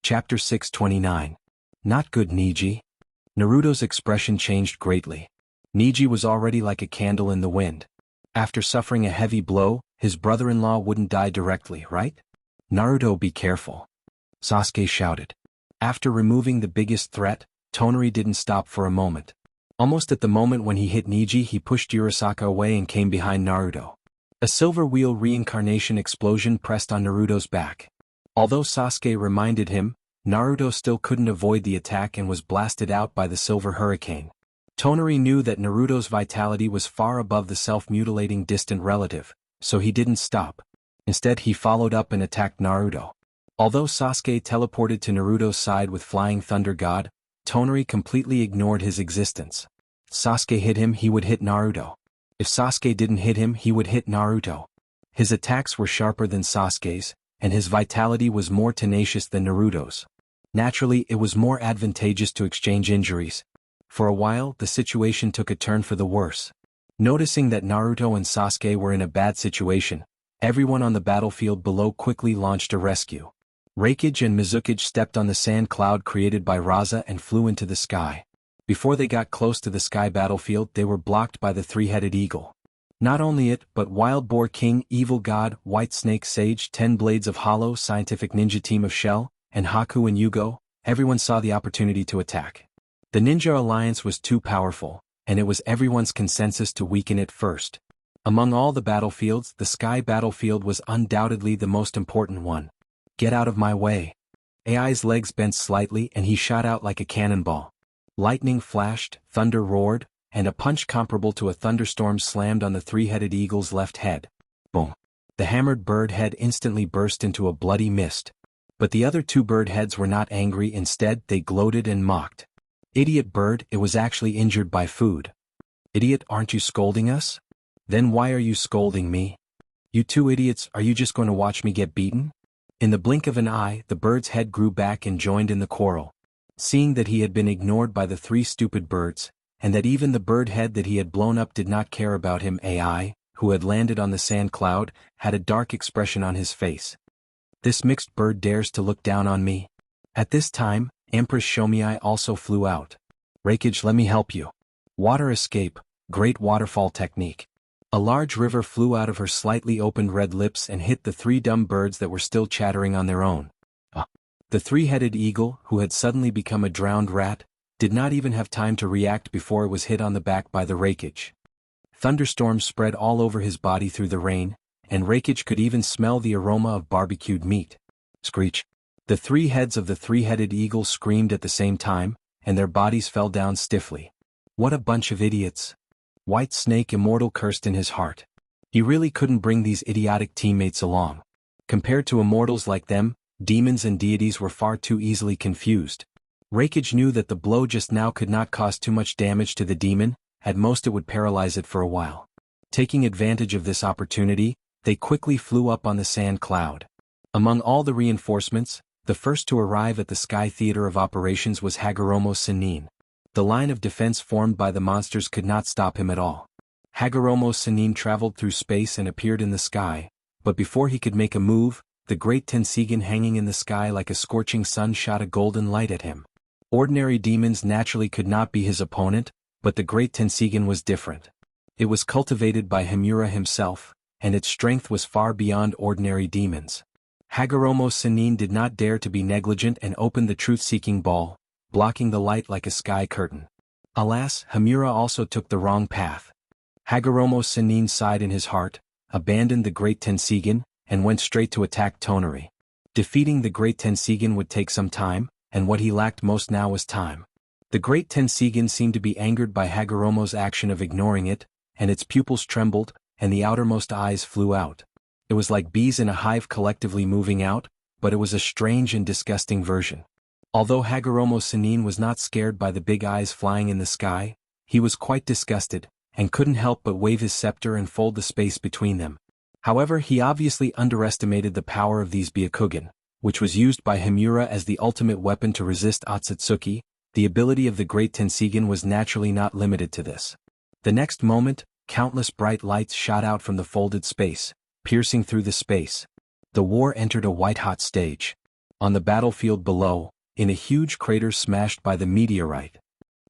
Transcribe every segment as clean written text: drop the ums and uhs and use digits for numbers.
Chapter 629. Not good, Niji. Naruto's expression changed greatly. Niji was already like a candle in the wind. After suffering a heavy blow, his brother-in-law wouldn't die directly, right? Naruto, be careful. Sasuke shouted. After removing the biggest threat, Tonari didn't stop for a moment. Almost at the moment when he hit Niji, he pushed Urasaka away and came behind Naruto. A silver wheel reincarnation explosion pressed on Naruto's back. Although Sasuke reminded him, Naruto still couldn't avoid the attack and was blasted out by the silver hurricane. Tonari knew that Naruto's vitality was far above the self-mutilating distant relative, so he didn't stop. Instead, he followed up and attacked Naruto. Although Sasuke teleported to Naruto's side with Flying Thunder God, Tonari completely ignored his existence. Sasuke hit him, he would hit Naruto. If Sasuke didn't hit him, he would hit Naruto. His attacks were sharper than Sasuke's, and his vitality was more tenacious than Naruto's. Naturally, it was more advantageous to exchange injuries. For a while, the situation took a turn for the worse. Noticing that Naruto and Sasuke were in a bad situation, everyone on the battlefield below quickly launched a rescue. Raikage and Mizukage stepped on the sand cloud created by Raza and flew into the sky. Before they got close to the sky battlefield, they were blocked by the three-headed eagle. Not only it, but Wild Boar King, Evil God, White Snake Sage, 10 Blades of Hollow, Scientific Ninja Team of Shell, and Haku and Yugo, everyone saw the opportunity to attack. The Ninja Alliance was too powerful, and it was everyone's consensus to weaken it first. Among all the battlefields, the sky battlefield was undoubtedly the most important one. Get out of my way. AI's legs bent slightly and he shot out like a cannonball. Lightning flashed, thunder roared, and a punch comparable to a thunderstorm slammed on the three-headed eagle's left head. Boom. The hammered bird head instantly burst into a bloody mist. But the other two bird heads were not angry, instead they gloated and mocked. Idiot bird, it was actually injured by food. Idiot, aren't you scolding us? Then why are you scolding me? You two idiots, are you just going to watch me get beaten? In the blink of an eye, the bird's head grew back and joined in the quarrel. Seeing that he had been ignored by the three stupid birds, and that even the bird head that he had blown up did not care about him, AI, who had landed on the sand cloud, had a dark expression on his face. This mixed bird dares to look down on me. At this time, Empress Shomiai also flew out. Raikage, let me help you. Water escape, great waterfall technique. A large river flew out of her slightly opened red lips and hit the three dumb birds that were still chattering on their own. The three-headed eagle, who had suddenly become a drowned rat, did not even have time to react before it was hit on the back by the Raikage. Thunderstorms spread all over his body through the rain, and Raikage could even smell the aroma of barbecued meat. Screech. The three heads of the three-headed eagle screamed at the same time, and their bodies fell down stiffly. What a bunch of idiots. White Snake Immortal cursed in his heart. He really couldn't bring these idiotic teammates along. Compared to immortals like them, demons and deities were far too easily confused. Raikage knew that the blow just now could not cause too much damage to the demon, at most it would paralyze it for a while. Taking advantage of this opportunity, they quickly flew up on the sand cloud. Among all the reinforcements, the first to arrive at the Sky Theater of Operations was Hagoromo Sannin. The line of defense formed by the monsters could not stop him at all. Hagoromo Sannin traveled through space and appeared in the sky, but before he could make a move, the great Tenseigan hanging in the sky like a scorching sun shot a golden light at him. Ordinary demons naturally could not be his opponent, but the great Tenseigan was different. It was cultivated by Himura himself, and its strength was far beyond ordinary demons. Hagoromo Sannin did not dare to be negligent and opened the truth-seeking ball, blocking the light like a sky curtain. Alas, Himura also took the wrong path. Hagoromo Sannin sighed in his heart, abandoned the great Tenseigan, and went straight to attack Tonari. Defeating the great Tenseigan would take some time, and what he lacked most now was time. The great Tenseigan seemed to be angered by Hagoromo's action of ignoring it, and its pupils trembled, and the outermost eyes flew out. It was like bees in a hive collectively moving out, but it was a strange and disgusting version. Although Hagoromo Sannin was not scared by the big eyes flying in the sky, he was quite disgusted, and couldn't help but wave his scepter and fold the space between them. However, he obviously underestimated the power of these Byakugan, which was used by Himura as the ultimate weapon to resist Otsutsuki. The ability of the great Tenseigan was naturally not limited to this. The next moment, countless bright lights shot out from the folded space, piercing through the space. The war entered a white-hot stage. On the battlefield below, in a huge crater smashed by the meteorite,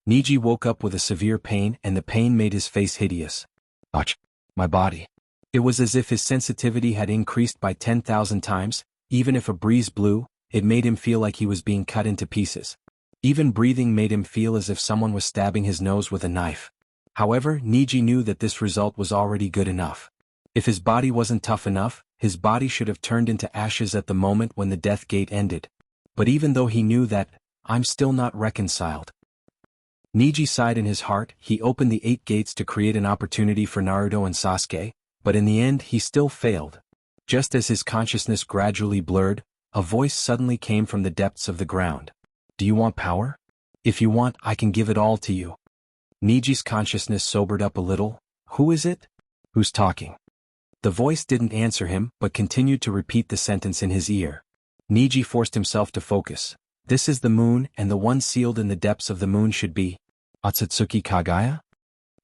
Niji woke up with a severe pain, and the pain made his face hideous. Ouch! My body. It was as if his sensitivity had increased by 10,000 times. Even if a breeze blew, it made him feel like he was being cut into pieces. Even breathing made him feel as if someone was stabbing his nose with a knife. However, Niji knew that this result was already good enough. If his body wasn't tough enough, his body should have turned into ashes at the moment when the death gate ended. But even though he knew that, I'm still not reconciled. Niji sighed in his heart. He opened the 8 gates to create an opportunity for Naruto and Sasuke, but in the end he still failed. Just as his consciousness gradually blurred, a voice suddenly came from the depths of the ground. Do you want power? If you want, I can give it all to you. Niji's consciousness sobered up a little. Who is it? Who's talking? The voice didn't answer him, but continued to repeat the sentence in his ear. Niji forced himself to focus. This is the moon, and the one sealed in the depths of the moon should be Otsutsuki Kagaya?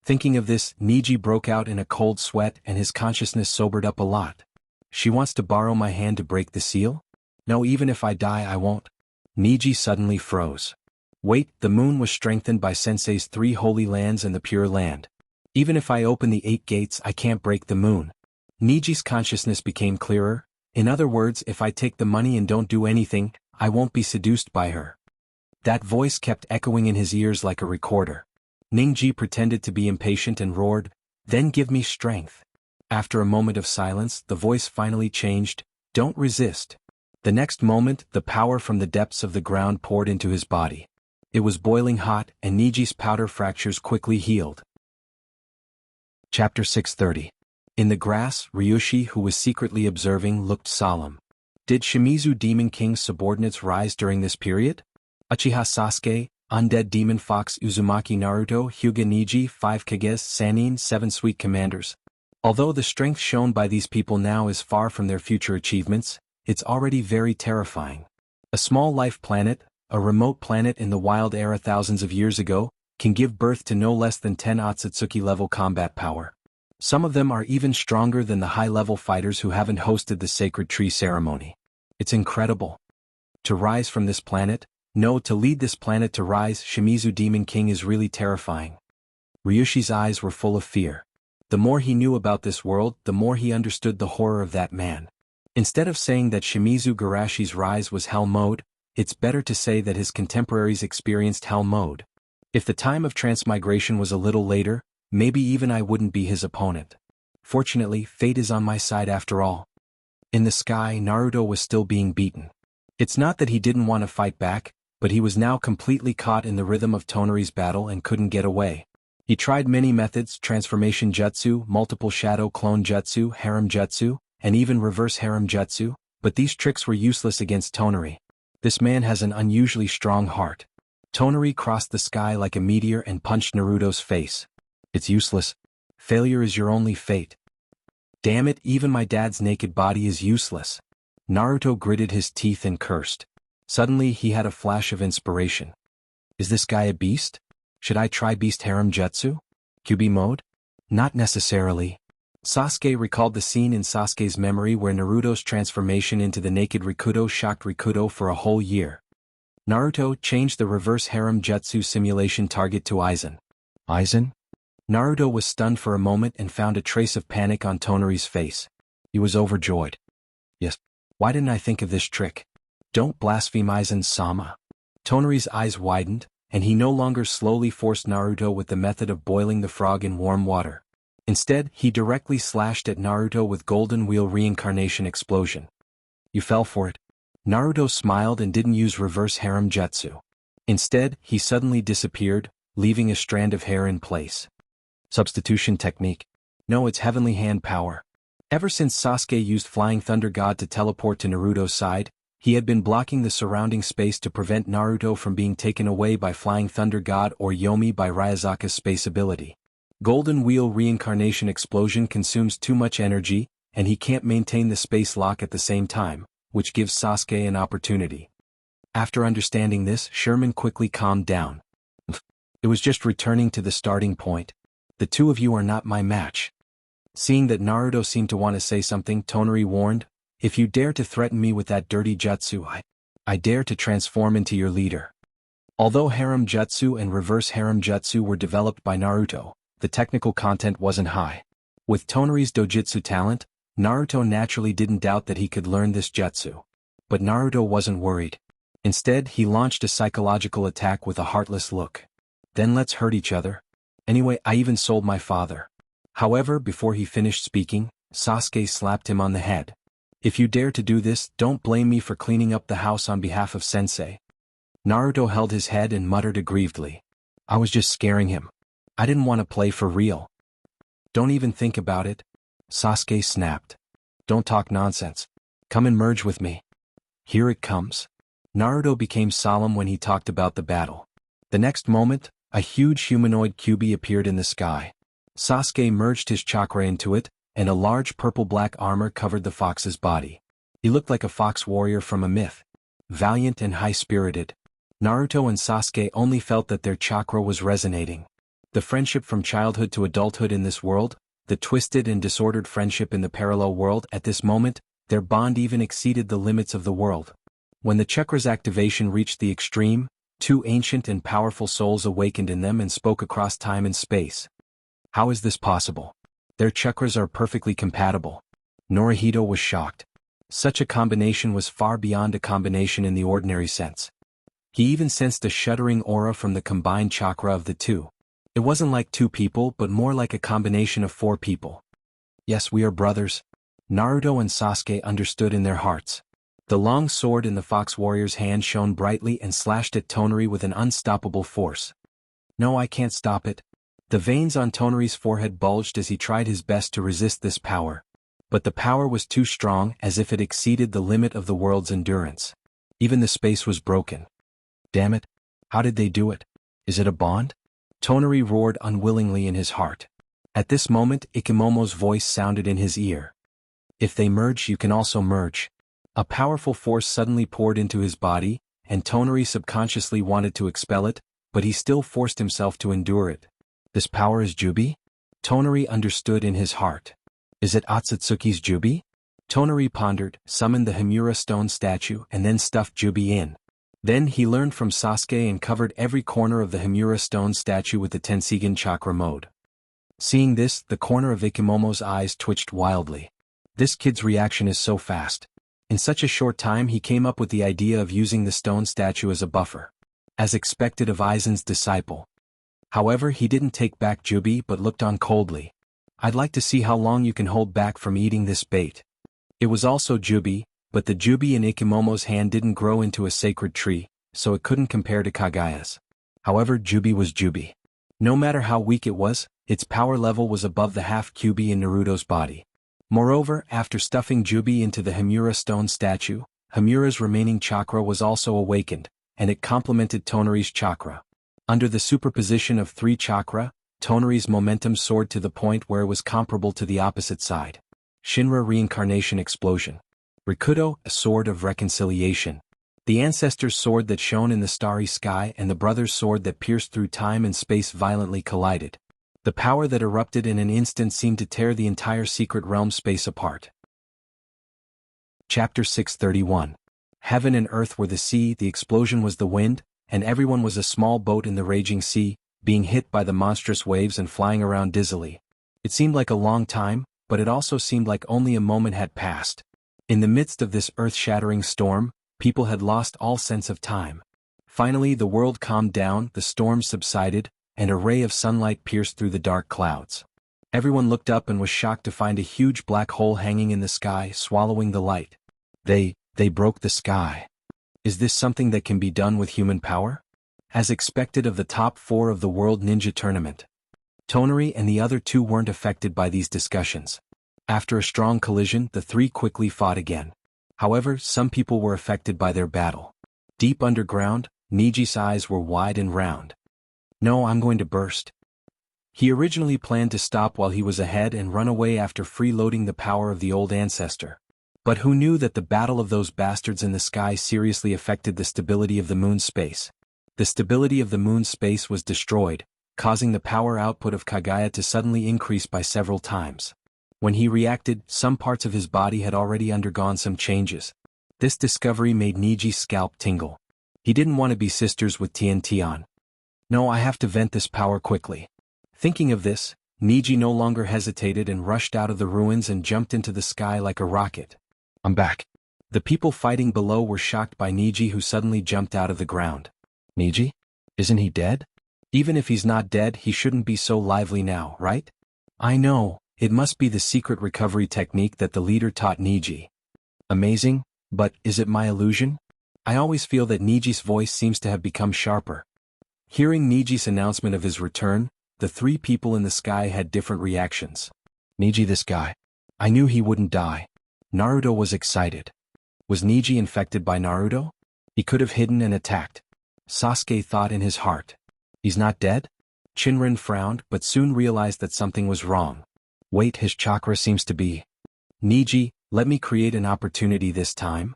Thinking of this, Niji broke out in a cold sweat, and his consciousness sobered up a lot. She wants to borrow my hand to break the seal? No, even if I die I won't. Niji suddenly froze. Wait, the moon was strengthened by Sensei's 3 holy lands and the pure land. Even if I open the 8 gates I can't break the moon. Niji's consciousness became clearer. In other words, if I take the money and don't do anything, I won't be seduced by her. That voice kept echoing in his ears like a recorder. Ningji pretended to be impatient and roared, "Then give me strength." After a moment of silence, the voice finally changed, "Don't resist." The next moment, the power from the depths of the ground poured into his body. It was boiling hot, and Niji's powder fractures quickly healed. Chapter 630. In the grass, Ryushi, who was secretly observing, looked solemn. Did Shimizu Demon King's subordinates rise during this period? Uchiha Sasuke, Undead Demon Fox Uzumaki Naruto, Hyuga Niji, 5 Kages, Sannin, 7 Sweet Commanders. Although the strength shown by these people now is far from their future achievements, it's already very terrifying. A small life planet, a remote planet in the wild era thousands of years ago, can give birth to no less than 10 Otsutsuki level combat power. Some of them are even stronger than the high-level fighters who haven't hosted the sacred tree ceremony. It's incredible. To rise from this planet, no, to lead this planet to rise, Shimizu Demon King is really terrifying. Ryushi's eyes were full of fear. The more he knew about this world, the more he understood the horror of that man. Instead of saying that Shimizu Garashi's rise was hell mode, it's better to say that his contemporaries experienced hell mode. If the time of transmigration was a little later, maybe even I wouldn't be his opponent. Fortunately, fate is on my side after all. In the sky, Naruto was still being beaten. It's not that he didn't want to fight back, but he was now completely caught in the rhythm of Tonari's battle and couldn't get away. He tried many methods: transformation jutsu, multiple shadow clone jutsu, harem jutsu, and even reverse harem jutsu, but these tricks were useless against Tonari. This man has an unusually strong heart. Tonari crossed the sky like a meteor and punched Naruto's face. It's useless. Failure is your only fate. Damn it, even my dad's naked body is useless. Naruto gritted his teeth and cursed. Suddenly he had a flash of inspiration. Is this guy a beast? Should I try beast harem jutsu? QB mode? Not necessarily. Sasuke recalled the scene in Sasuke's memory where Naruto's transformation into the naked Rikudo shocked Rikudo for a whole year. Naruto changed the reverse harem jutsu simulation target to Aizen. Aizen? Naruto was stunned for a moment and found a trace of panic on Tonari's face. He was overjoyed. Yes. Why didn't I think of this trick? Don't blaspheme, Aizen-sama. Tonari's eyes widened, and he no longer slowly forced Naruto with the method of boiling the frog in warm water. Instead, he directly slashed at Naruto with Golden Wheel Reincarnation Explosion. You fell for it. Naruto smiled and didn't use reverse harem jutsu. Instead, he suddenly disappeared, leaving a strand of hair in place. Substitution technique. No, it's heavenly hand power. Ever since Sasuke used Flying Thunder God to teleport to Naruto's side, he had been blocking the surrounding space to prevent Naruto from being taken away by Flying Thunder God or Yomi by Ryuzaka's space ability. Golden Wheel Reincarnation Explosion consumes too much energy, and he can't maintain the space lock at the same time, which gives Sasuke an opportunity. After understanding this, Sherman quickly calmed down. It was just returning to the starting point. The two of you are not my match. Seeing that Naruto seemed to want to say something, Tonari warned, if you dare to threaten me with that dirty jutsu, I dare to transform into your leader. Although harem jutsu and reverse harem jutsu were developed by Naruto, the technical content wasn't high. With Tonari's dojutsu talent, Naruto naturally didn't doubt that he could learn this jutsu. But Naruto wasn't worried. Instead, he launched a psychological attack with a heartless look. Then let's hurt each other. Anyway, I even sold my father. However, before he finished speaking, Sasuke slapped him on the head. If you dare to do this, don't blame me for cleaning up the house on behalf of Sensei. Naruto held his head and muttered aggrievedly. I was just scaring him. I didn't want to play for real. Don't even think about it. Sasuke snapped. Don't talk nonsense. Come and merge with me. Here it comes. Naruto became solemn when he talked about the battle. The next moment, a huge humanoid Kyuubi appeared in the sky. Sasuke merged his chakra into it, and a large purple-black armor covered the fox's body. He looked like a fox warrior from a myth. Valiant and high-spirited. Naruto and Sasuke only felt that their chakra was resonating. The friendship from childhood to adulthood in this world, the twisted and disordered friendship in the parallel world at this moment, their bond even exceeded the limits of the world. When the chakra's activation reached the extreme, two ancient and powerful souls awakened in them and spoke across time and space. How is this possible? Their chakras are perfectly compatible. Naruhito was shocked. Such a combination was far beyond a combination in the ordinary sense. He even sensed a shuddering aura from the combined chakra of the two. It wasn't like two people but more like a combination of four people. Yes, we are brothers. Naruto and Sasuke understood in their hearts. The long sword in the fox warrior's hand shone brightly and slashed at Tonari with an unstoppable force. No, I can't stop it. The veins on Tonari's forehead bulged as he tried his best to resist this power. But the power was too strong, as if it exceeded the limit of the world's endurance. Even the space was broken. Damn it. How did they do it? Is it a bond? Tonari roared unwillingly in his heart. At this moment, Ikemomo's voice sounded in his ear. If they merge, you can also merge. A powerful force suddenly poured into his body, and Tonari subconsciously wanted to expel it, but he still forced himself to endure it. This power is Jubi? Tonari understood in his heart. Is it Otsutsuki's Jubi? Tonari pondered, summoned the Himura stone statue and then stuffed Jubi in. Then he learned from Sasuke and covered every corner of the Himura stone statue with the Tensigen chakra mode. Seeing this, the corner of Ikemomo's eyes twitched wildly. This kid's reaction is so fast. In such a short time he came up with the idea of using the stone statue as a buffer. As expected of Aizen's disciple. However, he didn't take back Jubi but looked on coldly. I'd like to see how long you can hold back from eating this bait. It was also Jubi, but the Jubi in Ikemomo's hand didn't grow into a sacred tree, so it couldn't compare to Kagaya's. However, Jubi was Jubi. No matter how weak it was, its power level was above the half Kyuubi in Naruto's body. Moreover, after stuffing Jubi into the Himura stone statue, Himura's remaining chakra was also awakened, and it complemented Tonari's chakra. Under the superposition of three chakra, Tonari's momentum soared to the point where it was comparable to the opposite side. Shinra Reincarnation Explosion. Rikudo, a sword of reconciliation. The ancestor's sword that shone in the starry sky and the brother's sword that pierced through time and space violently collided. The power that erupted in an instant seemed to tear the entire secret realm space apart. Chapter 631. Heaven and earth were the sea, the explosion was the wind, and everyone was a small boat in the raging sea, being hit by the monstrous waves and flying around dizzily. It seemed like a long time, but it also seemed like only a moment had passed. In the midst of this earth-shattering storm, people had lost all sense of time. Finally, the world calmed down, the storm subsided, and a ray of sunlight pierced through the dark clouds. Everyone looked up and was shocked to find a huge black hole hanging in the sky, swallowing the light. They broke the sky. Is this something that can be done with human power? As expected of the top four of the World Ninja Tournament, Tonari and the other two weren't affected by these discussions. After a strong collision, the three quickly fought again. However, some people were affected by their battle. Deep underground, Niji's eyes were wide and round. No, I'm going to burst. He originally planned to stop while he was ahead and run away after freeloading the power of the old ancestor. But who knew that the battle of those bastards in the sky seriously affected the stability of the moon's space? The stability of the moon's space was destroyed, causing the power output of Kagaya to suddenly increase by several times. When he reacted, some parts of his body had already undergone some changes. This discovery made Niji's scalp tingle. He didn't want to be sisters with Tian. No, I have to vent this power quickly. Thinking of this, Niji no longer hesitated and rushed out of the ruins and jumped into the sky like a rocket. I'm back. The people fighting below were shocked by Niji, who suddenly jumped out of the ground. Niji? Isn't he dead? Even if he's not dead, he shouldn't be so lively now, right? I know, it must be the secret recovery technique that the leader taught Niji. Amazing, but is it my illusion? I always feel that Niji's voice seems to have become sharper. Hearing Niji's announcement of his return, the three people in the sky had different reactions. Niji, this guy. I knew he wouldn't die. Naruto was excited. Was Niji infected by Naruto? He could have hidden and attacked. Sasuke thought in his heart. He's not dead? Shinran frowned but soon realized that something was wrong. Wait, his chakra seems to be. Niji, let me create an opportunity this time.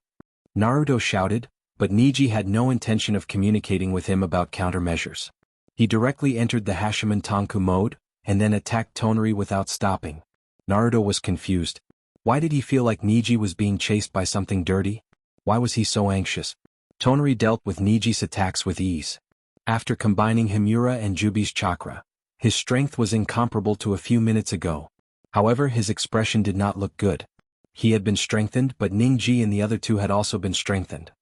Naruto shouted, but Niji had no intention of communicating with him about countermeasures. He directly entered the Hashiman Tanku mode, and then attacked Tonari without stopping. Naruto was confused. Why did he feel like Niji was being chased by something dirty? Why was he so anxious? Tonari dealt with Niji's attacks with ease. After combining Himura and Jubi's chakra, his strength was incomparable to a few minutes ago. However, his expression did not look good. He had been strengthened, but Ningji and the other two had also been strengthened.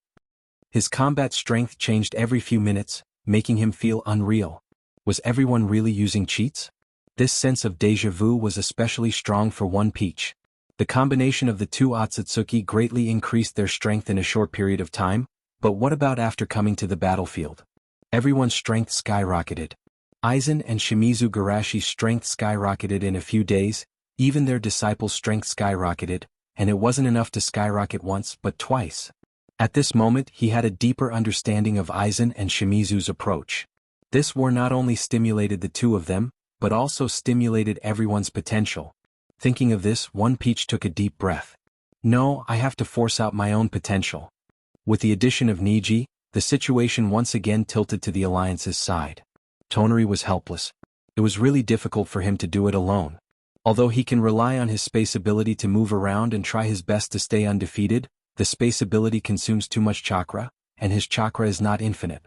His combat strength changed every few minutes, making him feel unreal. Was everyone really using cheats? This sense of déjà vu was especially strong for One Piece. The combination of the two Otsutsuki greatly increased their strength in a short period of time, but what about after coming to the battlefield? Everyone's strength skyrocketed. Aizen and Shimizu Garashi's strength skyrocketed in a few days, even their disciples' strength skyrocketed, and it wasn't enough to skyrocket once but twice. At this moment he had a deeper understanding of Aizen and Shimizu's approach. This war not only stimulated the two of them, but also stimulated everyone's potential. Thinking of this, One Piece took a deep breath. No, I have to force out my own potential. With the addition of Niji, the situation once again tilted to the Alliance's side. Tonari was helpless. It was really difficult for him to do it alone. Although he can rely on his space ability to move around and try his best to stay undefeated, the space ability consumes too much chakra, and his chakra is not infinite.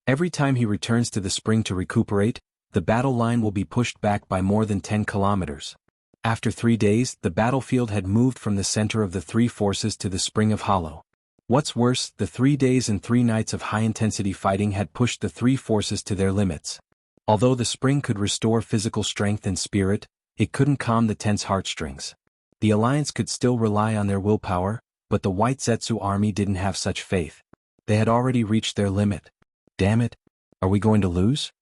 Every time he returns to the spring to recuperate, the battle line will be pushed back by more than 10 kilometers. After 3 days, the battlefield had moved from the center of the three forces to the Spring of Hollow. What's worse, the 3 days and 3 nights of high-intensity fighting had pushed the three forces to their limits. Although the spring could restore physical strength and spirit, it couldn't calm the tense heartstrings. The Alliance could still rely on their willpower, but the White Zetsu army didn't have such faith. They had already reached their limit. Damn it! Are we going to lose?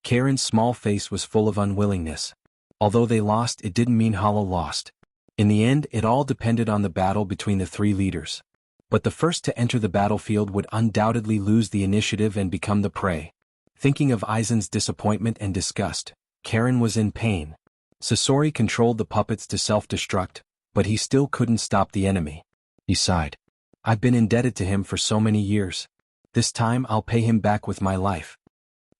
Karen's small face was full of unwillingness. Although they lost, it didn't mean Hollow lost. In the end, it all depended on the battle between the three leaders. But the first to enter the battlefield would undoubtedly lose the initiative and become the prey. Thinking of Aizen's disappointment and disgust, Karen was in pain. Sasori controlled the puppets to self-destruct, but he still couldn't stop the enemy. He sighed. I've been indebted to him for so many years. This time I'll pay him back with my life.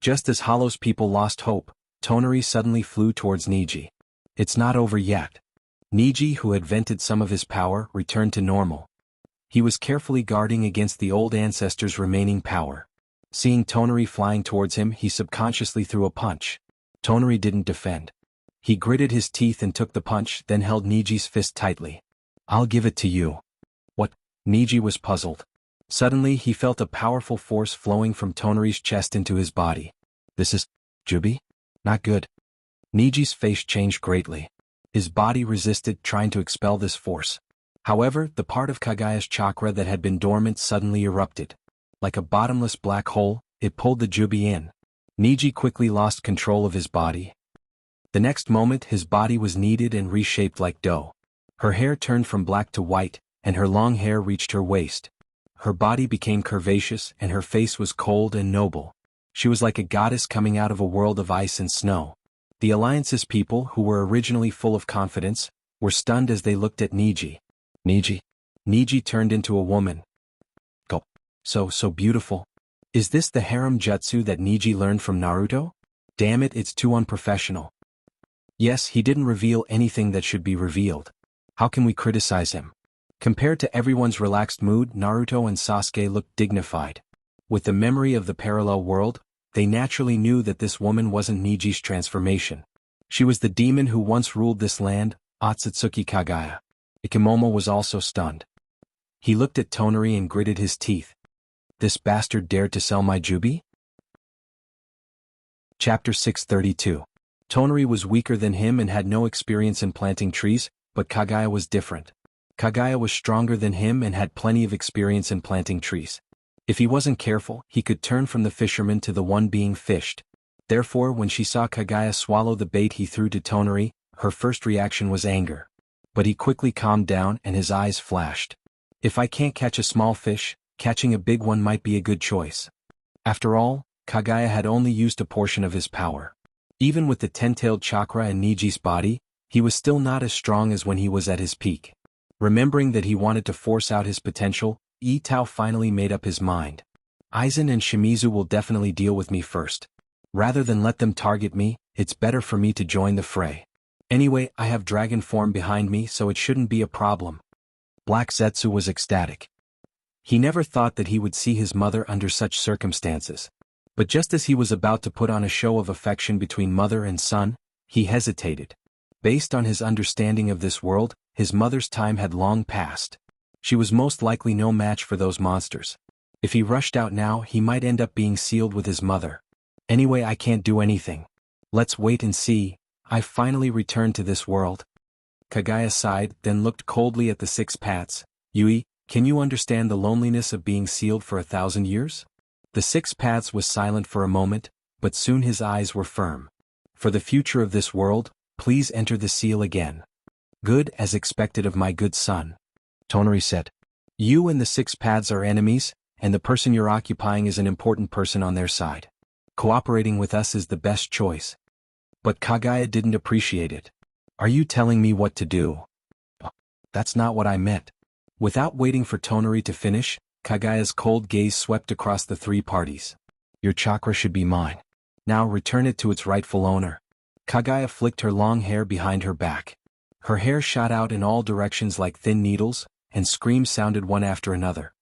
Just as Hollow's people lost hope, Tonari suddenly flew towards Niji. It's not over yet. Niji, who had vented some of his power, returned to normal. He was carefully guarding against the old ancestor's remaining power. Seeing Tonari flying towards him, he subconsciously threw a punch. Tonari didn't defend. He gritted his teeth and took the punch, then held Niji's fist tightly. I'll give it to you. What? Niji was puzzled. Suddenly he felt a powerful force flowing from Tonari's chest into his body. This is Jubi? Not good. Niji's face changed greatly. His body resisted, trying to expel this force. However, the part of Kagaya's chakra that had been dormant suddenly erupted. Like a bottomless black hole, it pulled the Jubi in. Niji quickly lost control of his body. The next moment his body was kneaded and reshaped like dough. Her hair turned from black to white, and her long hair reached her waist. Her body became curvaceous and her face was cold and noble. She was like a goddess coming out of a world of ice and snow. The Alliance's people, who were originally full of confidence, were stunned as they looked at Niji. Niji? Niji turned into a woman. Go. So beautiful. Is this the harem jutsu that Niji learned from Naruto? Damn it, it's too unprofessional. Yes, he didn't reveal anything that should be revealed. How can we criticize him? Compared to everyone's relaxed mood, Naruto and Sasuke looked dignified. With the memory of the parallel world, they naturally knew that this woman wasn't Niji's transformation. She was the demon who once ruled this land, Otsutsuki Kagaya. Ikemomo was also stunned. He looked at Tonari and gritted his teeth. This bastard dared to sell my jubi? Chapter 632. Tonari was weaker than him and had no experience in planting trees, but Kagaya was different. Kagaya was stronger than him and had plenty of experience in planting trees. If he wasn't careful, he could turn from the fisherman to the one being fished. Therefore, when she saw Kagaya swallow the bait he threw to Tonari, her first reaction was anger. But he quickly calmed down and his eyes flashed. If I can't catch a small fish, catching a big one might be a good choice. After all, Kagaya had only used a portion of his power. Even with the 10-tailed chakra in Niji's body, he was still not as strong as when he was at his peak. Remembering that he wanted to force out his potential, Itao finally made up his mind. Aizen and Shimizu will definitely deal with me first. Rather than let them target me, it's better for me to join the fray. Anyway, I have dragon form behind me, so it shouldn't be a problem. Black Zetsu was ecstatic. He never thought that he would see his mother under such circumstances. But just as he was about to put on a show of affection between mother and son, he hesitated. Based on his understanding of this world, his mother's time had long passed. She was most likely no match for those monsters. If he rushed out now, he might end up being sealed with his mother. Anyway, I can't do anything. Let's wait and see. I finally returned to this world. Kagaya sighed, then looked coldly at the 6 paths. Yui, can you understand the loneliness of being sealed for 1,000 years? The 6 paths was silent for a moment, but soon his eyes were firm. For the future of this world, please enter the seal again. Good, as expected of my good son. Tonari said. You and the 6 paths are enemies, and the person you're occupying is an important person on their side. Cooperating with us is the best choice. But Kagaya didn't appreciate it. Are you telling me what to do? That's not what I meant. Without waiting for Tonari to finish, Kagaya's cold gaze swept across the 3 parties. Your chakra should be mine. Now return it to its rightful owner. Kagaya flicked her long hair behind her back. Her hair shot out in all directions like thin needles, and screams sounded one after another.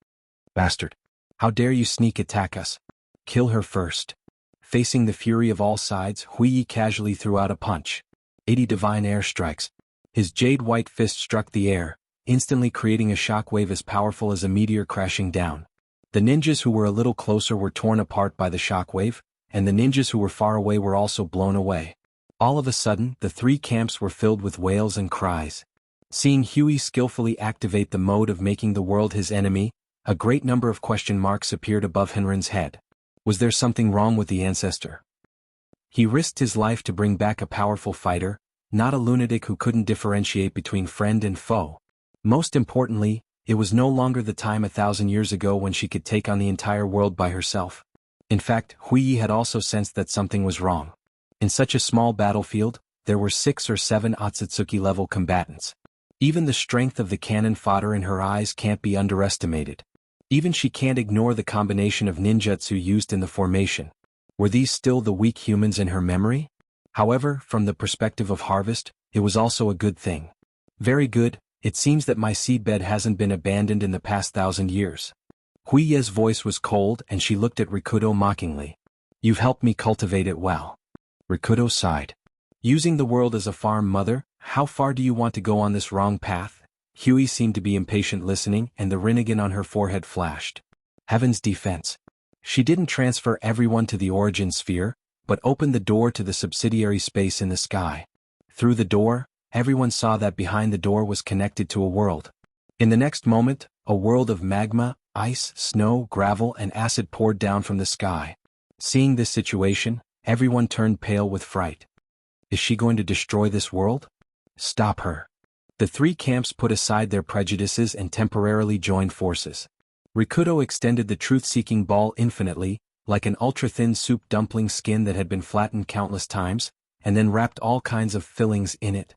Bastard! How dare you sneak attack us? Kill her first. Facing the fury of all sides, Huiyi casually threw out a punch. 80 divine air strikes. His jade-white fist struck the air, instantly creating a shockwave as powerful as a meteor crashing down. The ninjas who were a little closer were torn apart by the shockwave, and the ninjas who were far away were also blown away. All of a sudden, the 3 camps were filled with wails and cries. Seeing Huey skillfully activate the mode of making the world his enemy, a great number of question marks appeared above Henrin's head. Was there something wrong with the ancestor? He risked his life to bring back a powerful fighter, not a lunatic who couldn't differentiate between friend and foe. Most importantly, it was no longer the time 1,000 years ago when she could take on the entire world by herself. In fact, Huiyi had also sensed that something was wrong. In such a small battlefield, there were 6 or 7 Otsutsuki-level combatants. Even the strength of the cannon fodder in her eyes can't be underestimated. Even she can't ignore the combination of ninjutsu used in the formation. Were these still the weak humans in her memory? However, from the perspective of Harvest, it was also a good thing. Very good, it seems that my seedbed hasn't been abandoned in the past 1,000 years. Huiye's voice was cold and she looked at Rikudo mockingly. You've helped me cultivate it well. Rikudo sighed. Using the world as a farm mother, how far do you want to go on this wrong path? Huey seemed to be impatient listening and the Rinnegan on her forehead flashed. Heaven's defense. She didn't transfer everyone to the origin sphere, but opened the door to the subsidiary space in the sky. Through the door, everyone saw that behind the door was connected to a world. In the next moment, a world of magma, ice, snow, gravel, and acid poured down from the sky. Seeing this situation, everyone turned pale with fright. Is she going to destroy this world? Stop her. The 3 camps put aside their prejudices and temporarily joined forces. Rikudo extended the truth-seeking ball infinitely, like an ultra-thin soup dumpling skin that had been flattened countless times, and then wrapped all kinds of fillings in it.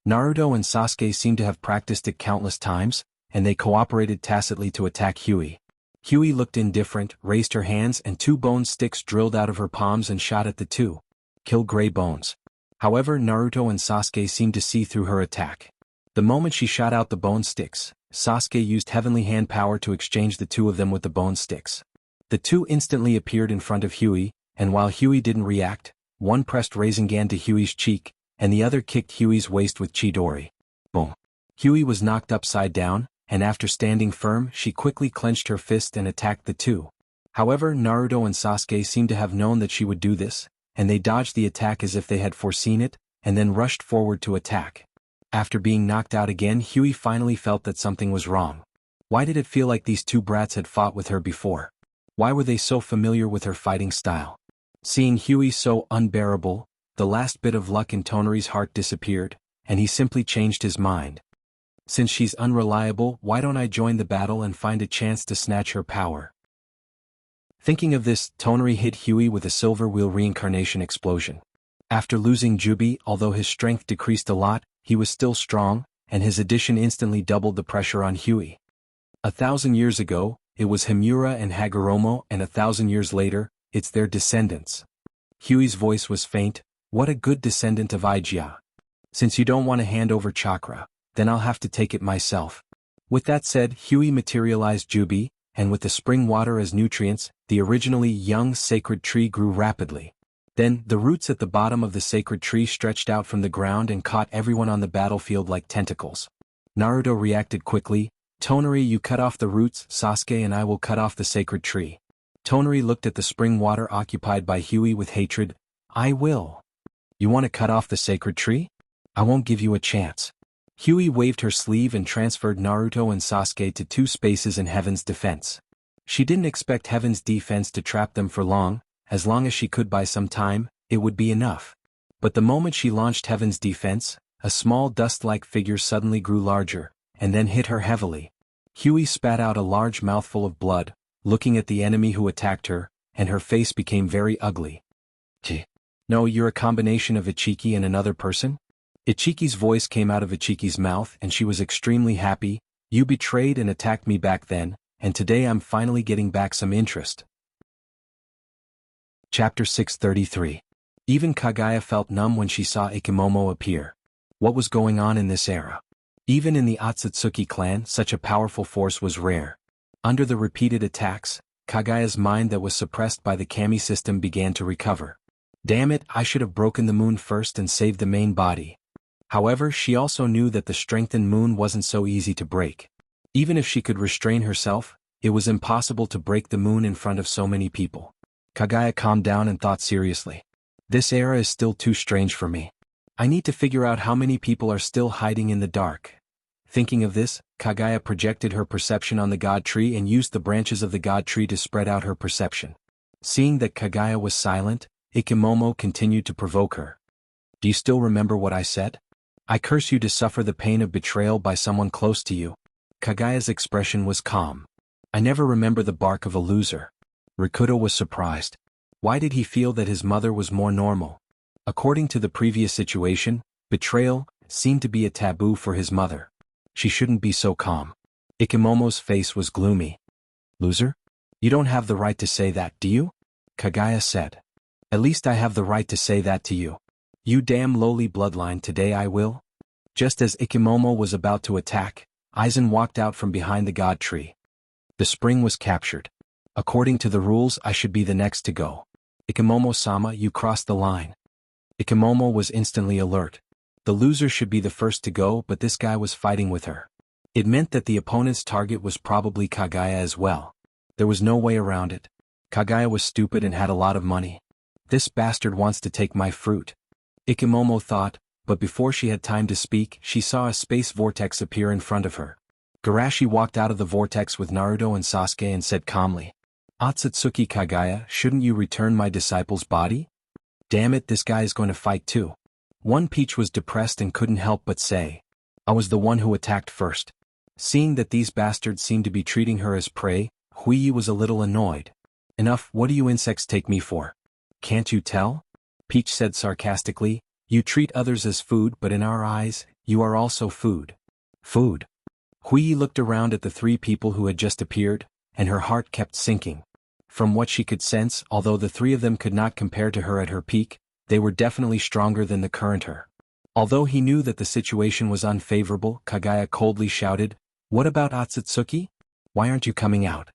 Naruto and Sasuke seemed to have practiced it countless times, and they cooperated tacitly to attack Huey. Huey looked indifferent, raised her hands, and 2 bone sticks drilled out of her palms and shot at the 2. Kill gray bones. However, Naruto and Sasuke seemed to see through her attack. The moment she shot out the bone sticks, Sasuke used heavenly hand power to exchange the two of them with the bone sticks. The two instantly appeared in front of Huey, and while Huey didn't react, one pressed Rasengan to Huey's cheek, and the other kicked Huey's waist with Chidori. Boom. Huey was knocked upside down, and after standing firm, she quickly clenched her fist and attacked the two. However, Naruto and Sasuke seemed to have known that she would do this, and they dodged the attack as if they had foreseen it, and then rushed forward to attack. After being knocked out again, Huey finally felt that something was wrong. Why did it feel like these two brats had fought with her before? Why were they so familiar with her fighting style? Seeing Huey so unbearable, the last bit of luck in Tonari's heart disappeared, and he simply changed his mind. Since she's unreliable, why don't I join the battle and find a chance to snatch her power? Thinking of this, Tonari hit Huey with a silver wheel reincarnation explosion. After losing Jubi, although his strength decreased a lot, he was still strong, and his addition instantly doubled the pressure on Huey. 1,000 years ago, it was Himura and Hagoromo, and 1,000 years later, it's their descendants. Huey's voice was faint. What a good descendant of Ijia. Since you don't want to hand over chakra, then I'll have to take it myself. With that said, Huey materialized Jubi, and with the spring water as nutrients, the originally young sacred tree grew rapidly. Then, the roots at the bottom of the sacred tree stretched out from the ground and caught everyone on the battlefield like tentacles. Naruto reacted quickly. Tonari, you cut off the roots, Sasuke and I will cut off the sacred tree. Tonari looked at the spring water occupied by Huey with hatred. I will. You want to cut off the sacred tree? I won't give you a chance. Huey waved her sleeve and transferred Naruto and Sasuke to two spaces in Heaven's defense. She didn't expect Heaven's defense to trap them for long. As long as she could buy some time, it would be enough. But the moment she launched Heaven's defense, a small dust-like figure suddenly grew larger, and then hit her heavily. Huey spat out a large mouthful of blood, looking at the enemy who attacked her, and her face became very ugly. No, you're a combination of Ichiki and another person? Ichiki's voice came out of Ichiki's mouth and she was extremely happy. You betrayed and attacked me back then, and today I'm finally getting back some interest. Chapter 633. Even Kagaya felt numb when she saw Ikemomo appear. What was going on in this era? Even in the Otsutsuki clan, such a powerful force was rare. Under the repeated attacks, Kagaya's mind that was suppressed by the kami system began to recover. Damn it, I should have broken the moon first and saved the main body. However, she also knew that the strengthened moon wasn't so easy to break. Even if she could restrain herself, it was impossible to break the moon in front of so many people. Kagaya calmed down and thought seriously. This era is still too strange for me. I need to figure out how many people are still hiding in the dark. Thinking of this, Kagaya projected her perception on the god tree and used the branches of the god tree to spread out her perception. Seeing that Kagaya was silent, Ikemomo continued to provoke her. Do you still remember what I said? I curse you to suffer the pain of betrayal by someone close to you. Kagaya's expression was calm. I never remember the bark of a loser. Rikudo was surprised. Why did he feel that his mother was more normal? According to the previous situation, betrayal seemed to be a taboo for his mother. She shouldn't be so calm. Ikemomo's face was gloomy. Loser? You don't have the right to say that, do you? Kagaya said. At least I have the right to say that to you. You damn lowly bloodline, today I will. Just as Ikemomo was about to attack, Aizen walked out from behind the god tree. The spring was captured. According to the rules, I should be the next to go. Ikemomo-sama, you crossed the line. Ikemomo was instantly alert. The loser should be the first to go, but this guy was fighting with her. It meant that the opponent's target was probably Kagaya as well. There was no way around it. Kagaya was stupid and had a lot of money. This bastard wants to take my fruit. Ikemomo thought, but before she had time to speak, she saw a space vortex appear in front of her. Garashi walked out of the vortex with Naruto and Sasuke and said calmly, Otsutsuki Kagaya, shouldn't you return my disciple's body? Damn it, this guy is going to fight too. One Peach was depressed and couldn't help but say, I was the one who attacked first. Seeing that these bastards seemed to be treating her as prey, Huiyi was a little annoyed. Enough, what do you insects take me for? Can't you tell? Peach said sarcastically, you treat others as food, but in our eyes, you are also food. Food. Huiyi looked around at the three people who had just appeared, and her heart kept sinking. From what she could sense, although the three of them could not compare to her at her peak, they were definitely stronger than the current her. Although he knew that the situation was unfavorable, Kagaya coldly shouted, What about Otsutsuki? Why aren't you coming out?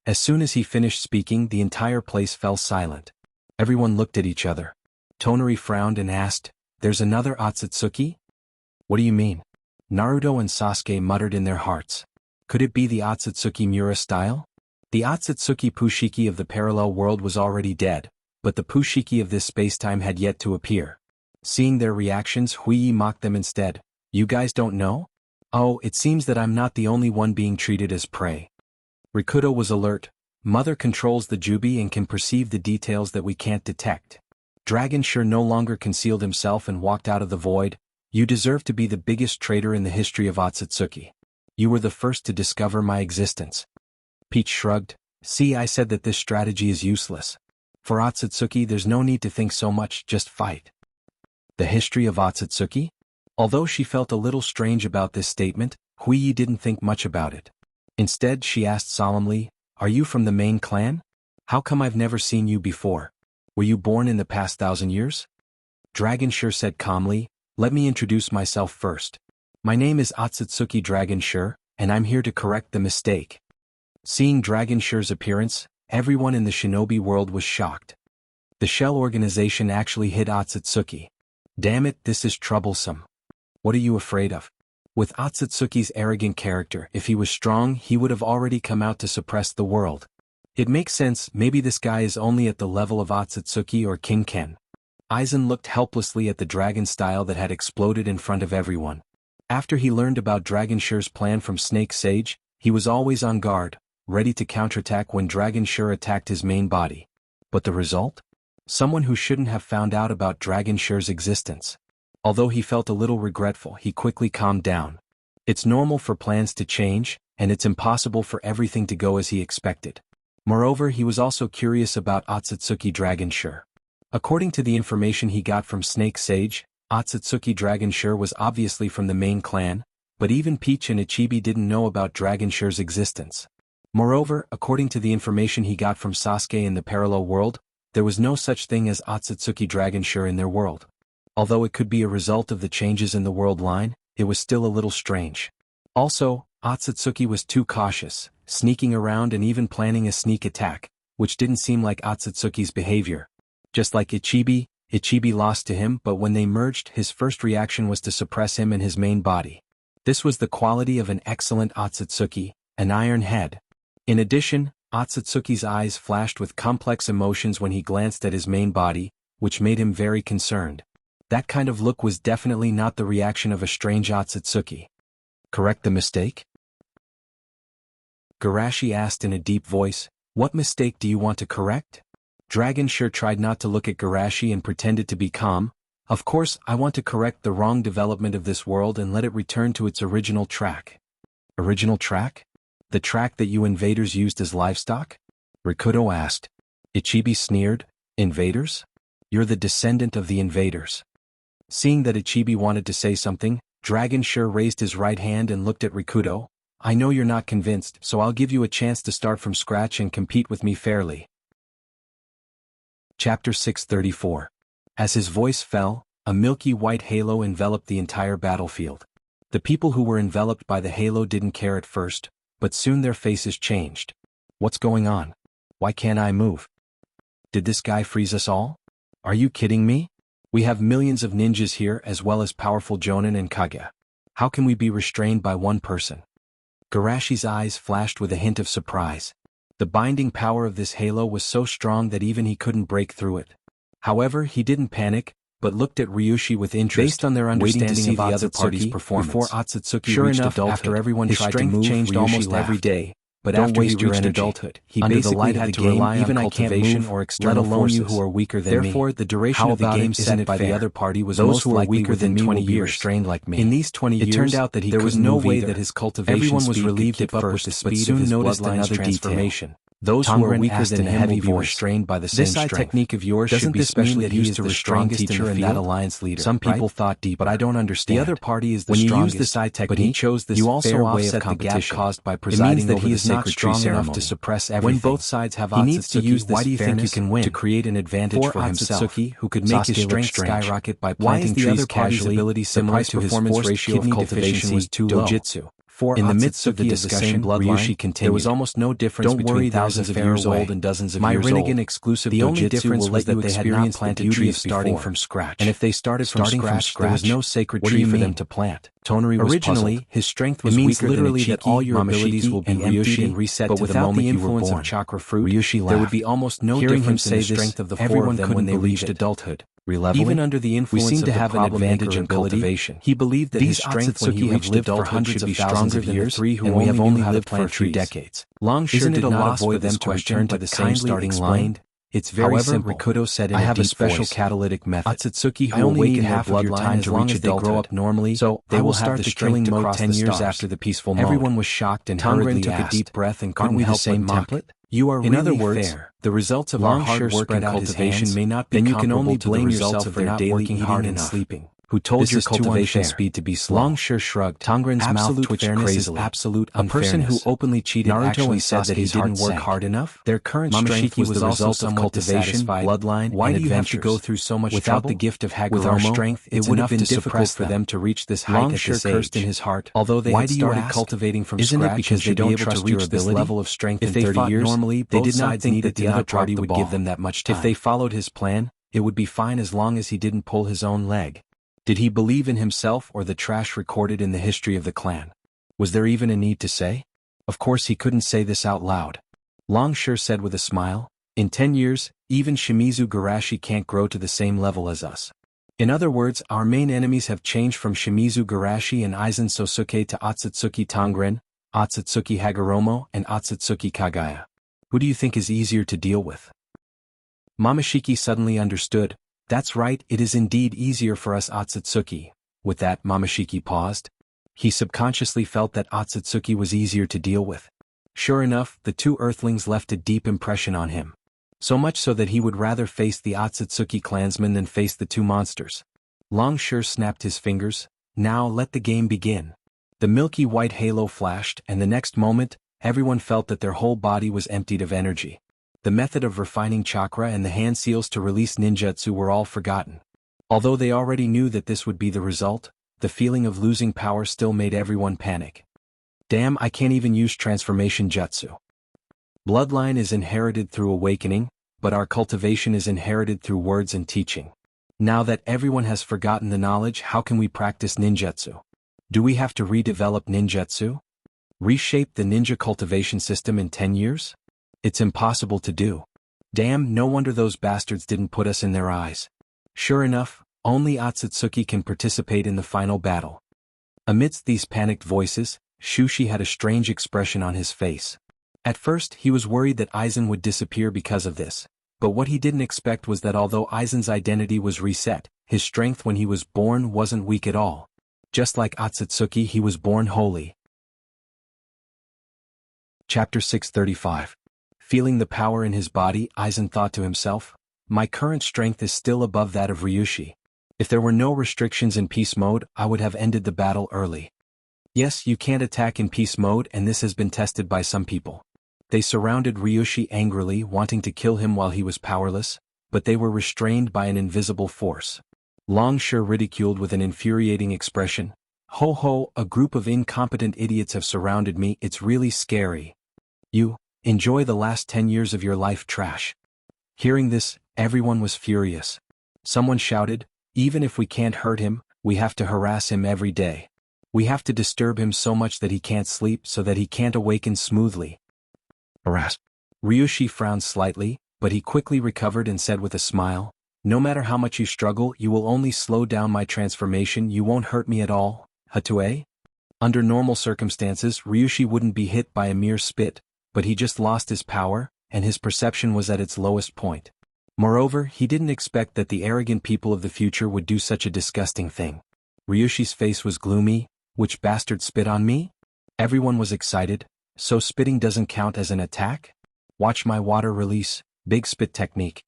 As soon as he finished speaking, the entire place fell silent. Everyone looked at each other. Tonari frowned and asked, "There's another Otsutsuki?" "What do you mean?" Naruto and Sasuke muttered in their hearts. Could it be the Otsutsuki Mura style? The Otsutsuki Pushiki of the parallel world was already dead, but the Pushiki of this spacetime had yet to appear. Seeing their reactions, Huiyi mocked them instead. "You guys don't know? Oh, it seems that I'm not the only one being treated as prey." Rikudo was alert. Mother controls the Jubi and can perceive the details that we can't detect. Dragon sure no longer concealed himself and walked out of the void. "You deserve to be the biggest traitor in the history of Otsutsuki. You were the first to discover my existence." Peach shrugged. "See, I said that this strategy is useless. For Otsutsuki there's no need to think so much, just fight." The history of Otsutsuki? Although she felt a little strange about this statement, Huiyi didn't think much about it. Instead she asked solemnly, "Are you from the main clan? How come I've never seen you before? Were you born in the past 1,000 years?" Dragon Sure said calmly, "Let me introduce myself first. My name is Otsutsuki Dragon Sure, and I'm here to correct the mistake." Seeing Dragon Sure's appearance, everyone in the shinobi world was shocked. The shell organization actually hid Otsutsuki. Damn it, this is troublesome. What are you afraid of? With Otsutsuki's arrogant character, if he was strong, he would have already come out to suppress the world. It makes sense, maybe this guy is only at the level of Otsutsuki or King Ken. Aizen looked helplessly at the dragon style that had exploded in front of everyone. After he learned about Dragon Sure's plan from Snake Sage, he was always on guard, ready to counterattack when Dragon Sure attacked his main body. But the result? Someone who shouldn't have found out about Dragon Sure's existence. Although he felt a little regretful, he quickly calmed down. It's normal for plans to change, and it's impossible for everything to go as he expected. Moreover, he was also curious about Otsutsuki Dragon Sure. According to the information he got from Snake Sage, Otsutsuki Dragon Sure was obviously from the main clan, but even Peach and Ichibi didn't know about Dragon Sure's existence. Moreover, according to the information he got from Sasuke in the parallel world, there was no such thing as Otsutsuki Dragon Sure in their world. Although it could be a result of the changes in the world line, it was still a little strange. Also, Otsutsuki was too cautious, sneaking around and even planning a sneak attack, which didn't seem like Otsutsuki's behavior. Just like Ichibi lost to him, but when they merged, his first reaction was to suppress him and his main body. This was the quality of an excellent Otsutsuki, an iron head. In addition, Otsutsuki's eyes flashed with complex emotions when he glanced at his main body, which made him very concerned. That kind of look was definitely not the reaction of a strange Otsutsuki. Correct the mistake? Garashi asked in a deep voice, "What mistake do you want to correct?" Dragon Sure tried not to look at Garashi and pretended to be calm. "Of course, I want to correct the wrong development of this world and let it return to its original track." Original track? The track that you invaders used as livestock? Rikudo asked. Ichibi sneered, "Invaders? You're the descendant of the invaders." Seeing that Ichibi wanted to say something, Dragon Sure raised his right hand and looked at Rikudo. "I know you're not convinced, so I'll give you a chance to start from scratch and compete with me fairly." Chapter 634. As his voice fell, a milky white halo enveloped the entire battlefield. The people who were enveloped by the halo didn't care at first, but soon their faces changed. "What's going on? Why can't I move? Did this guy freeze us all? Are you kidding me? We have millions of ninjas here as well as powerful Jonin and Kage. How can we be restrained by one person?" Garashi's eyes flashed with a hint of surprise. The binding power of this halo was so strong that even he couldn't break through it. However, he didn't panic, but looked at Ryushi with interest, based on their understanding waiting to see of the other Otsutsuki's party's performance. Before Otsutsuki Sure reached enough, adulthood, after everyone his tried to strength move, changed Ryushi almost laughed. every day. But Don't after he waste your reached energy. adulthood, he Under the basically light of had the to game, rely on even I can't cultivation move, or external let alone you forces. who are weaker than Therefore, me. the duration How of the about game it set isn't by the fair? other party was Those most who are likely weaker within than me 20 will be years. restrained like me. In these 20 It years, turned out that he there was couldn't no move way either. that his cultivation Everyone was speed relieved could keep at up with first, the but speed soon of his noticed bloodline's another detail. transformation. Those who are Tongren weaker asked than in a him heavy will be voice. restrained by the same This eye strength. technique of yours Doesn't should be this mean special that that he he is the strongest strongest in teacher the and that field? alliance leader? Some people right? thought deep, But I don't understand. The other party is the When you strongest, use this eye technique, but he chose this you also fair way offset of the gap competition. caused by It presiding means that over he the is not sacred tree strong enough ceremony. to suppress When everything. both sides have He needs to Otsutsuki, use this why do you think you fairness can win? to create an advantage for himself. Otsutsuki, who could make his Sasuke strength looked strange. skyrocket by Why is planting the trees other party's casually, ability the similar to his price-performance forced ratio of kidney cultivation deficiency was too low. dojutsu? In the midst of the discussion, Ryushi continued, there was almost no difference between thousands of years old and dozens of years old. My Rinnegan exclusive the only difference was that they had not planted trees starting from scratch. And if they started from scratch, there was no sacred tree for them to plant. Tonari was originally, his strength was weaker literally than a that all your abilities will be emptied and reset to the moment you were born. Chakra fruit, Ryushi laughed. There would be almost no difference in the strength of the four of them when they reached adulthood. Even under the influence we seem to have an advantage in cultivation. He believed that his strength when he reached adulthood should be stronger than the three who have only lived for a few decades. Longshore did not avoid them to return to the same starting line. It's very simple. Rikudo said in I have a special catalytic method. Otsutsuki who awaken half of your time to reach adulthood. They grow up normally, so they will start the killing mode 10 years after the peaceful mode. Everyone was shocked and hurriedly took a deep breath and couldn't help but mock. You are really fair. In other words, the results of our hard work and cultivation may not be comparable to the results of their daily eating and sleeping. Who told your cultivation speed to be slow? Longshore shrugged. Tongren's mouth twitched crazily. Absolute unfairness. A person who openly cheated actually said that he didn't work hard enough. Their current strength was the result of cultivation, bloodline, why do you have to go through so much without the gift of Hagoromo? With our strength, it would have been difficult for them to reach this height at this age. Cursed in his heart. Although they had started cultivating from scratch, isn't it because they don't trust your ability? This level of strength in 30 years, normally, they did not think that the other party would give them that much time. If they followed his plan, it would be fine as long as he didn't pull his own leg. Did he believe in himself or the trash recorded in the history of the clan? Was there even a need to say? Of course he couldn't say this out loud. Longshore said with a smile, in 10 years, even Shimizu Garashi can't grow to the same level as us. In other words, our main enemies have changed from Shimizu Garashi and Aizen Sosuke to Otsutsuki Tongren, Otsutsuki Hagoromo, and Otsutsuki Kagaya. Who do you think is easier to deal with? Momoshiki suddenly understood. That's right, it is indeed easier for us Otsutsuki. With that, Momoshiki paused. He subconsciously felt that Otsutsuki was easier to deal with. Sure enough, the two earthlings left a deep impression on him. So much so that he would rather face the Otsutsuki clansmen than face the two monsters. Longshore snapped his fingers. Now let the game begin. The milky white halo flashed, and the next moment, everyone felt that their whole body was emptied of energy. The method of refining chakra and the hand seals to release ninjutsu were all forgotten. Although they already knew that this would be the result, the feeling of losing power still made everyone panic. Damn, I can't even use transformation jutsu. Bloodline is inherited through awakening, but our cultivation is inherited through words and teaching. Now that everyone has forgotten the knowledge, how can we practice ninjutsu? Do we have to redevelop ninjutsu? Reshape the ninja cultivation system in 10 years? It's impossible to do. Damn, no wonder those bastards didn't put us in their eyes. Sure enough, only Otsutsuki can participate in the final battle. Amidst these panicked voices, Shushi had a strange expression on his face. At first, he was worried that Aizen would disappear because of this, but what he didn't expect was that although Aizen's identity was reset, his strength when he was born wasn't weak at all. Just like Otsutsuki, he was born holy. Chapter 635. Feeling the power in his body, Aizen thought to himself, my current strength is still above that of Ryushi. If there were no restrictions in peace mode, I would have ended the battle early. Yes, you can't attack in peace mode, and this has been tested by some people. They surrounded Ryushi angrily, wanting to kill him while he was powerless, but they were restrained by an invisible force. Longshore ridiculed with an infuriating expression. Ho ho, a group of incompetent idiots have surrounded me, it's really scary. You, enjoy the last 10 years of your life, trash. Hearing this, everyone was furious. Someone shouted, even if we can't hurt him, we have to harass him every day. We have to disturb him so much that he can't sleep so that he can't awaken smoothly. Harass. Ryushi frowned slightly, but he quickly recovered and said with a smile, no matter how much you struggle, you will only slow down my transformation, you won't hurt me at all, Hatue? Under normal circumstances, Ryushi wouldn't be hit by a mere spit, but he just lost his power, and his perception was at its lowest point. Moreover, he didn't expect that the arrogant people of the future would do such a disgusting thing. Ryushi's face was gloomy. Which bastard spit on me? Everyone was excited. So spitting doesn't count as an attack? Watch my water release, big spit technique.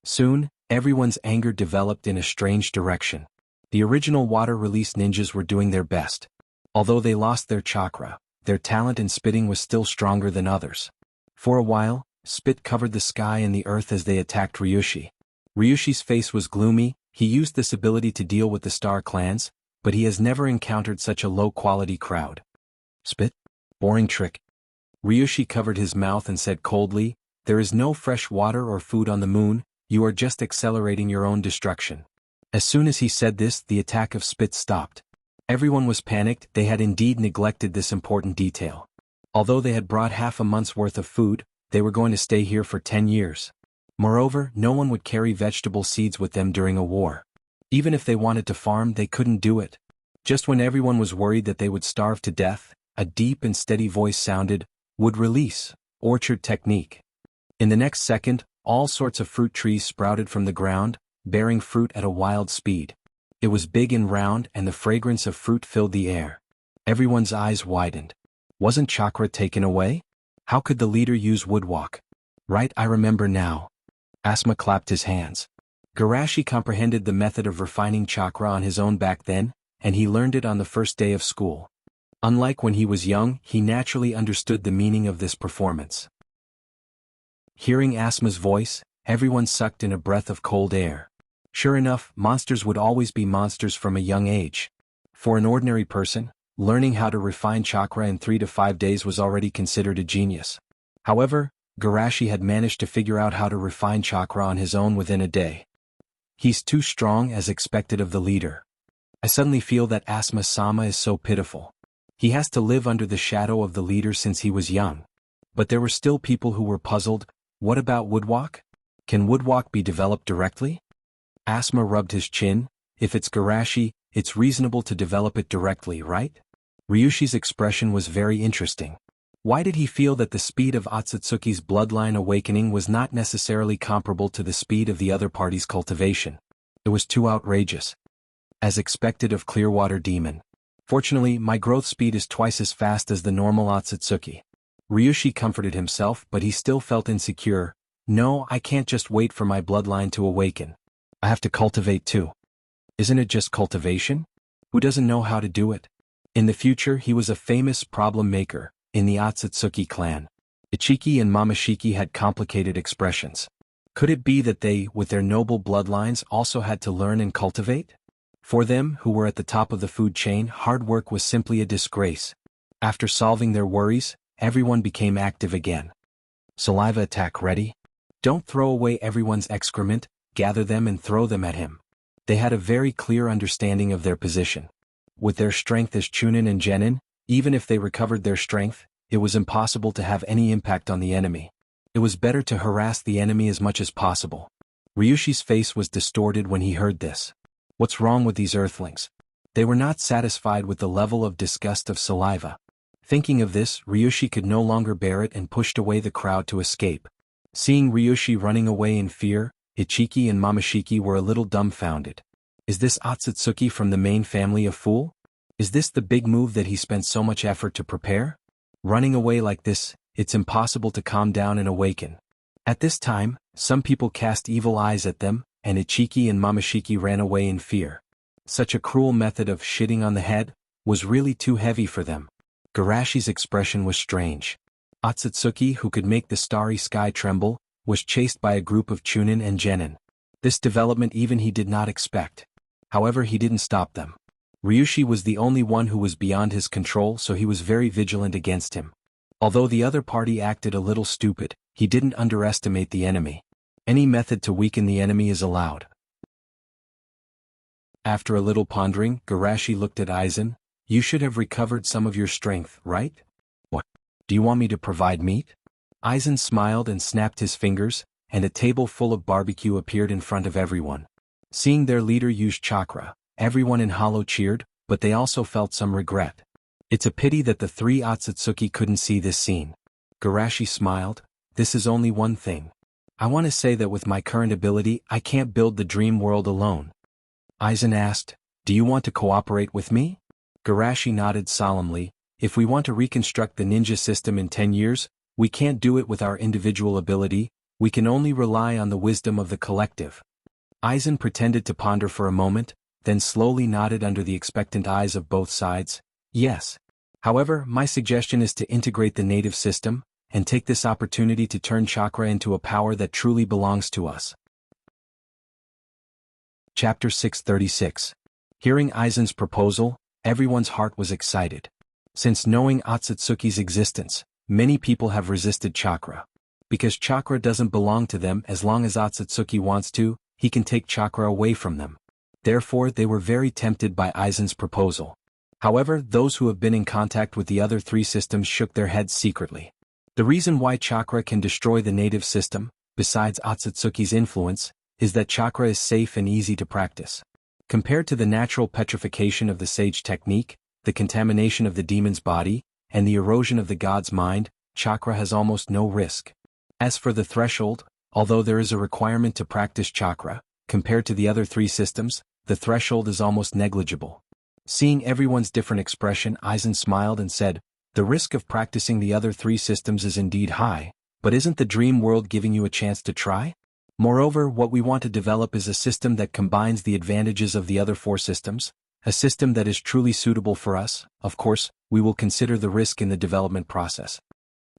Soon, everyone's anger developed in a strange direction. The original water release ninjas were doing their best. Although they lost their chakra, their talent in spitting was still stronger than others. For a while, spit covered the sky and the earth as they attacked Ryushi. Ryushi's face was gloomy. He used this ability to deal with the star clans, but he has never encountered such a low-quality crowd. Spit? Boring trick. Ryushi covered his mouth and said coldly, "There is no fresh water or food on the moon, you are just accelerating your own destruction." As soon as he said this, the attack of spit stopped. Everyone was panicked, they had indeed neglected this important detail. Although they had brought half a month's worth of food, they were going to stay here for 10 years. Moreover, no one would carry vegetable seeds with them during a war. Even if they wanted to farm, they couldn't do it. Just when everyone was worried that they would starve to death, a deep and steady voice sounded, "Would release, orchard technique." In the next second, all sorts of fruit trees sprouted from the ground, bearing fruit at a wild speed. It was big and round, and the fragrance of fruit filled the air. Everyone's eyes widened. Wasn't chakra taken away? How could the leader use woodwalk? Right, I remember now. Asma clapped his hands. Garashi comprehended the method of refining chakra on his own back then, and he learned it on the first day of school. Unlike when he was young, he naturally understood the meaning of this performance. Hearing Asma's voice, everyone sucked in a breath of cold air. Sure enough, monsters would always be monsters from a young age. For an ordinary person, learning how to refine chakra in 3 to 5 days was already considered a genius. However, Garashi had managed to figure out how to refine chakra on his own within a day. He's too strong as expected of the leader. I suddenly feel that Asma-sama is so pitiful. He has to live under the shadow of the leader since he was young. But there were still people who were puzzled. What about woodwalk? Can woodwalk be developed directly? Asma rubbed his chin. If it's Garashi, it's reasonable to develop it directly, right? Ryushi's expression was very interesting. Why did he feel that the speed of Otsutsuki's bloodline awakening was not necessarily comparable to the speed of the other party's cultivation? It was too outrageous. As expected of Clearwater Demon. Fortunately, my growth speed is twice as fast as the normal Otsutsuki. Ryushi comforted himself, but he still felt insecure. No, I can't just wait for my bloodline to awaken. I have to cultivate too. Isn't it just cultivation? Who doesn't know how to do it? In the future, he was a famous problem maker in the Otsutsuki clan. Ichiki and Mamashiki had complicated expressions. Could it be that they, with their noble bloodlines, also had to learn and cultivate? For them, who were at the top of the food chain, hard work was simply a disgrace. After solving their worries, everyone became active again. Saliva attack ready? Don't throw away everyone's excrement, gather them and throw them at him. They had a very clear understanding of their position. With their strength as Chunin and Genin, even if they recovered their strength, it was impossible to have any impact on the enemy. It was better to harass the enemy as much as possible. Ryushi's face was distorted when he heard this. What's wrong with these earthlings? They were not satisfied with the level of disgust of saliva. Thinking of this, Ryushi could no longer bear it and pushed away the crowd to escape. Seeing Ryushi running away in fear, Ichiki and Mamashiki were a little dumbfounded. Is this Otsutsuki from the main family a fool? Is this the big move that he spent so much effort to prepare? Running away like this, it's impossible to calm down and awaken. At this time, some people cast evil eyes at them, and Ichiki and Mamashiki ran away in fear. Such a cruel method of shitting on the head was really too heavy for them. Garashi's expression was strange. Otsutsuki, who could make the starry sky tremble, was chased by a group of Chunin and Genin. This development even he did not expect. However, he didn't stop them. Ryushi was the only one who was beyond his control, so he was very vigilant against him. Although the other party acted a little stupid, he didn't underestimate the enemy. Any method to weaken the enemy is allowed. After a little pondering, Garashi looked at Aizen. You should have recovered some of your strength, right? What? Do you want me to provide meat? Aizen smiled and snapped his fingers, and a table full of barbecue appeared in front of everyone. Seeing their leader use chakra, everyone in Hollow cheered, but they also felt some regret. It's a pity that the 3 Otsutsuki couldn't see this scene. Garashi smiled. This is only one thing. I want to say that with my current ability, I can't build the dream world alone. Aizen asked, do you want to cooperate with me? Garashi nodded solemnly. If we want to reconstruct the ninja system in 10 years, we can't do it with our individual ability, we can only rely on the wisdom of the collective. Aizen pretended to ponder for a moment, then slowly nodded under the expectant eyes of both sides. Yes. However, my suggestion is to integrate the native system, and take this opportunity to turn chakra into a power that truly belongs to us. Chapter 636. Hearing Aizen's proposal, everyone's heart was excited. Since knowing Otsutsuki's existence, many people have resisted chakra. Because chakra doesn't belong to them, as long as Otsutsuki wants to, he can take chakra away from them. Therefore they were very tempted by Aizen's proposal. However, those who have been in contact with the other three systems shook their heads secretly. The reason why chakra can destroy the native system, besides Otsutsuki's influence, is that chakra is safe and easy to practice. Compared to the natural petrification of the sage technique, the contamination of the demon's body, and the erosion of the god's mind, chakra has almost no risk. As for the threshold, although there is a requirement to practice chakra, compared to the other three systems, the threshold is almost negligible. Seeing everyone's different expression, Aizen smiled and said, "The risk of practicing the other three systems is indeed high, but isn't the dream world giving you a chance to try? Moreover, what we want to develop is a system that combines the advantages of the other four systems, a system that is truly suitable for us. Of course, we will consider the risk in the development process."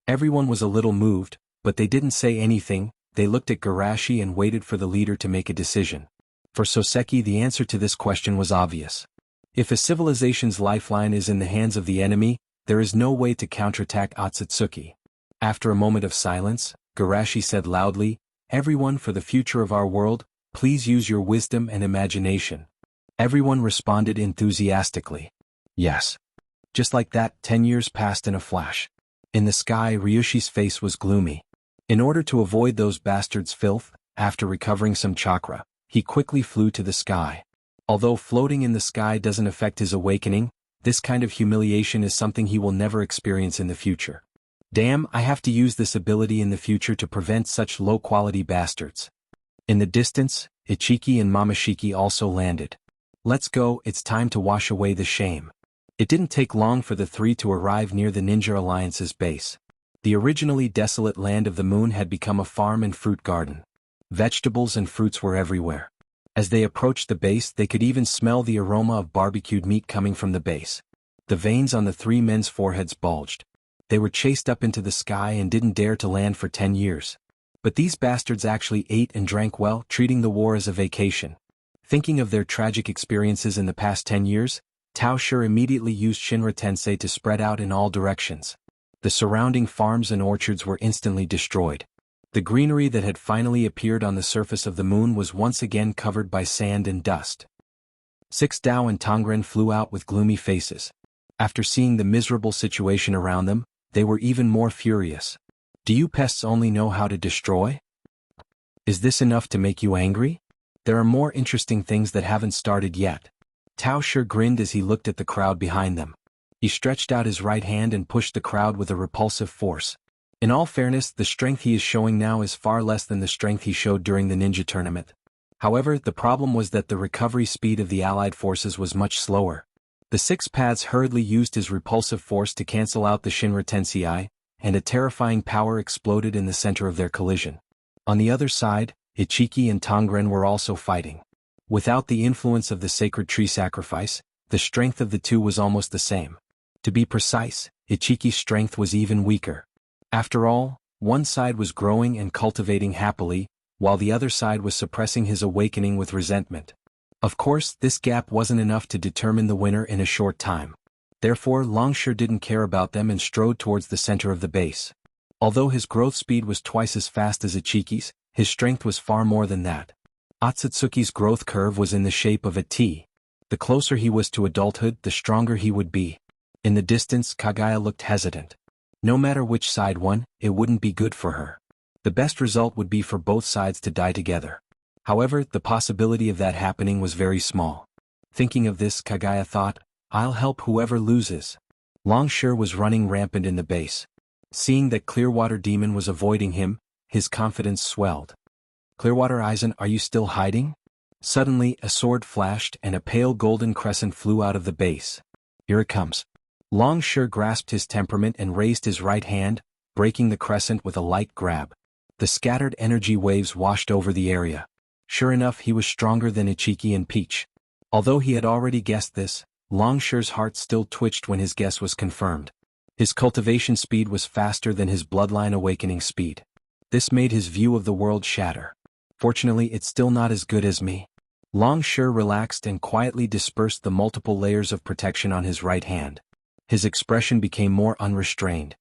Everyone was a little moved, but they didn't say anything. They looked at Garashi and waited for the leader to make a decision. For Soseki, the answer to this question was obvious. If a civilization's lifeline is in the hands of the enemy, there is no way to counterattack Otsutsuki. After a moment of silence, Garashi said loudly, "Everyone, for the future of our world, please use your wisdom and imagination." Everyone responded enthusiastically. Yes. Just like that, 10 years passed in a flash. In the sky, Ryushi's face was gloomy. In order to avoid those bastards' filth, after recovering some chakra, he quickly flew to the sky. Although floating in the sky doesn't affect his awakening, this kind of humiliation is something he will never experience in the future. Damn, I have to use this ability in the future to prevent such low-quality bastards. In the distance, Ichiki and Mamashiki also landed. Let's go, it's time to wash away the shame. It didn't take long for the three to arrive near the Ninja Alliance's base. The originally desolate land of the moon had become a farm and fruit garden. Vegetables and fruits were everywhere. As they approached the base, they could even smell the aroma of barbecued meat coming from the base. The veins on the three men's foreheads bulged. They were chased up into the sky and didn't dare to land for 10 years. But these bastards actually ate and drank well, treating the war as a vacation. Thinking of their tragic experiences in the past 10 years, Tao Shi immediately used Shinra Tensei to spread out in all directions. The surrounding farms and orchards were instantly destroyed. The greenery that had finally appeared on the surface of the moon was once again covered by sand and dust. Six Dao and Tongren flew out with gloomy faces. After seeing the miserable situation around them, they were even more furious. Do you pests only know how to destroy? Is this enough to make you angry? There are more interesting things that haven't started yet. Tao Shi grinned as he looked at the crowd behind them. He stretched out his right hand and pushed the crowd with a repulsive force. In all fairness, the strength he is showing now is far less than the strength he showed during the ninja tournament. However, the problem was that the recovery speed of the allied forces was much slower. The six paths hurriedly used his repulsive force to cancel out the Shinra Tensei, and a terrifying power exploded in the center of their collision. On the other side, Ichiki and Tongren were also fighting. Without the influence of the sacred tree sacrifice, the strength of the two was almost the same. To be precise, Ichiki's strength was even weaker. After all, one side was growing and cultivating happily, while the other side was suppressing his awakening with resentment. Of course, this gap wasn't enough to determine the winner in a short time. Therefore, Longshore didn't care about them and strode towards the center of the base. Although his growth speed was twice as fast as Ichiki's, his strength was far more than that. Otsutsuki's growth curve was in the shape of a T. The closer he was to adulthood, the stronger he would be. In the distance, Kaguya looked hesitant. No matter which side won, it wouldn't be good for her. The best result would be for both sides to die together. However, the possibility of that happening was very small. Thinking of this, Kaguya thought, I'll help whoever loses. Longshore was running rampant in the base. Seeing that Clearwater Demon was avoiding him, his confidence swelled. Clearwater Aizen, are you still hiding? Suddenly, a sword flashed and a pale golden crescent flew out of the base. Here it comes. Longshore grasped his temperament and raised his right hand, breaking the crescent with a light grab. The scattered energy waves washed over the area. Sure enough, he was stronger than Ichiki and Peach. Although he had already guessed this, Longshore's heart still twitched when his guess was confirmed. His cultivation speed was faster than his bloodline awakening speed. This made his view of the world shatter. Fortunately, it's still not as good as me. Longshore relaxed and quietly dispersed the multiple layers of protection on his right hand. His expression became more unrestrained.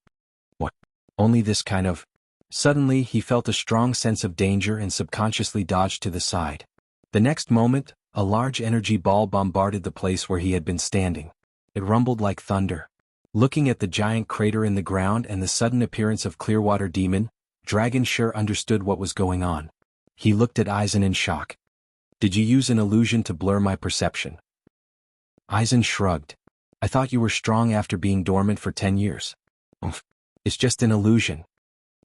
What? Only this kind of... Suddenly he felt a strong sense of danger and subconsciously dodged to the side. The next moment, a large energy ball bombarded the place where he had been standing. It rumbled like thunder. Looking at the giant crater in the ground and the sudden appearance of Clearwater Demon, Dragon sure understood what was going on. He looked at Aizen in shock. Did you use an illusion to blur my perception? Aizen shrugged. I thought you were strong after being dormant for 10 years. Umph. It's just an illusion.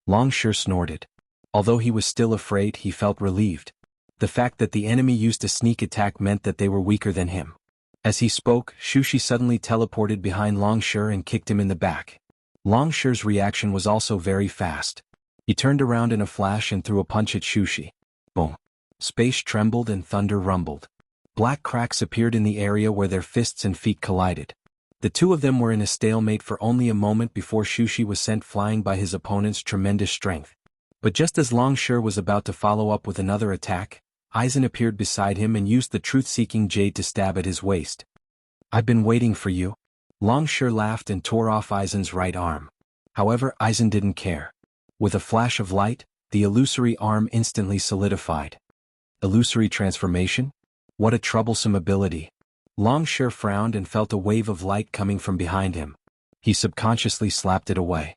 Longshire snorted. Although he was still afraid, he felt relieved. The fact that the enemy used a sneak attack meant that they were weaker than him. As he spoke, Shushi suddenly teleported behind Longshire and kicked him in the back. Longshire's reaction was also very fast. He turned around in a flash and threw a punch at Shushi. Boom. Space trembled and thunder rumbled. Black cracks appeared in the area where their fists and feet collided. The two of them were in a stalemate for only a moment before Shushi was sent flying by his opponent's tremendous strength. But just as Longshire was about to follow up with another attack, Aizen appeared beside him and used the truth-seeking jade to stab at his waist. I've been waiting for you. Longshire laughed and tore off Aizen's right arm. However, Aizen didn't care. With a flash of light, the illusory arm instantly solidified. Illusory transformation? What a troublesome ability. Longshire frowned and felt a wave of light coming from behind him. He subconsciously slapped it away.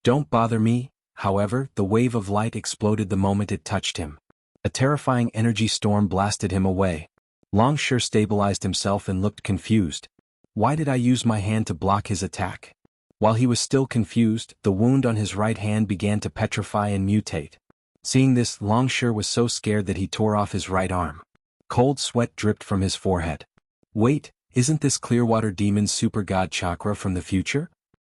Don't bother me. However, the wave of light exploded the moment it touched him. A terrifying energy storm blasted him away. Longshire stabilized himself and looked confused. Why did I use my hand to block his attack? While he was still confused, the wound on his right hand began to petrify and mutate. Seeing this, Longshire was so scared that he tore off his right arm. Cold sweat dripped from his forehead. Wait, isn't this Clearwater Demon's super god chakra from the future?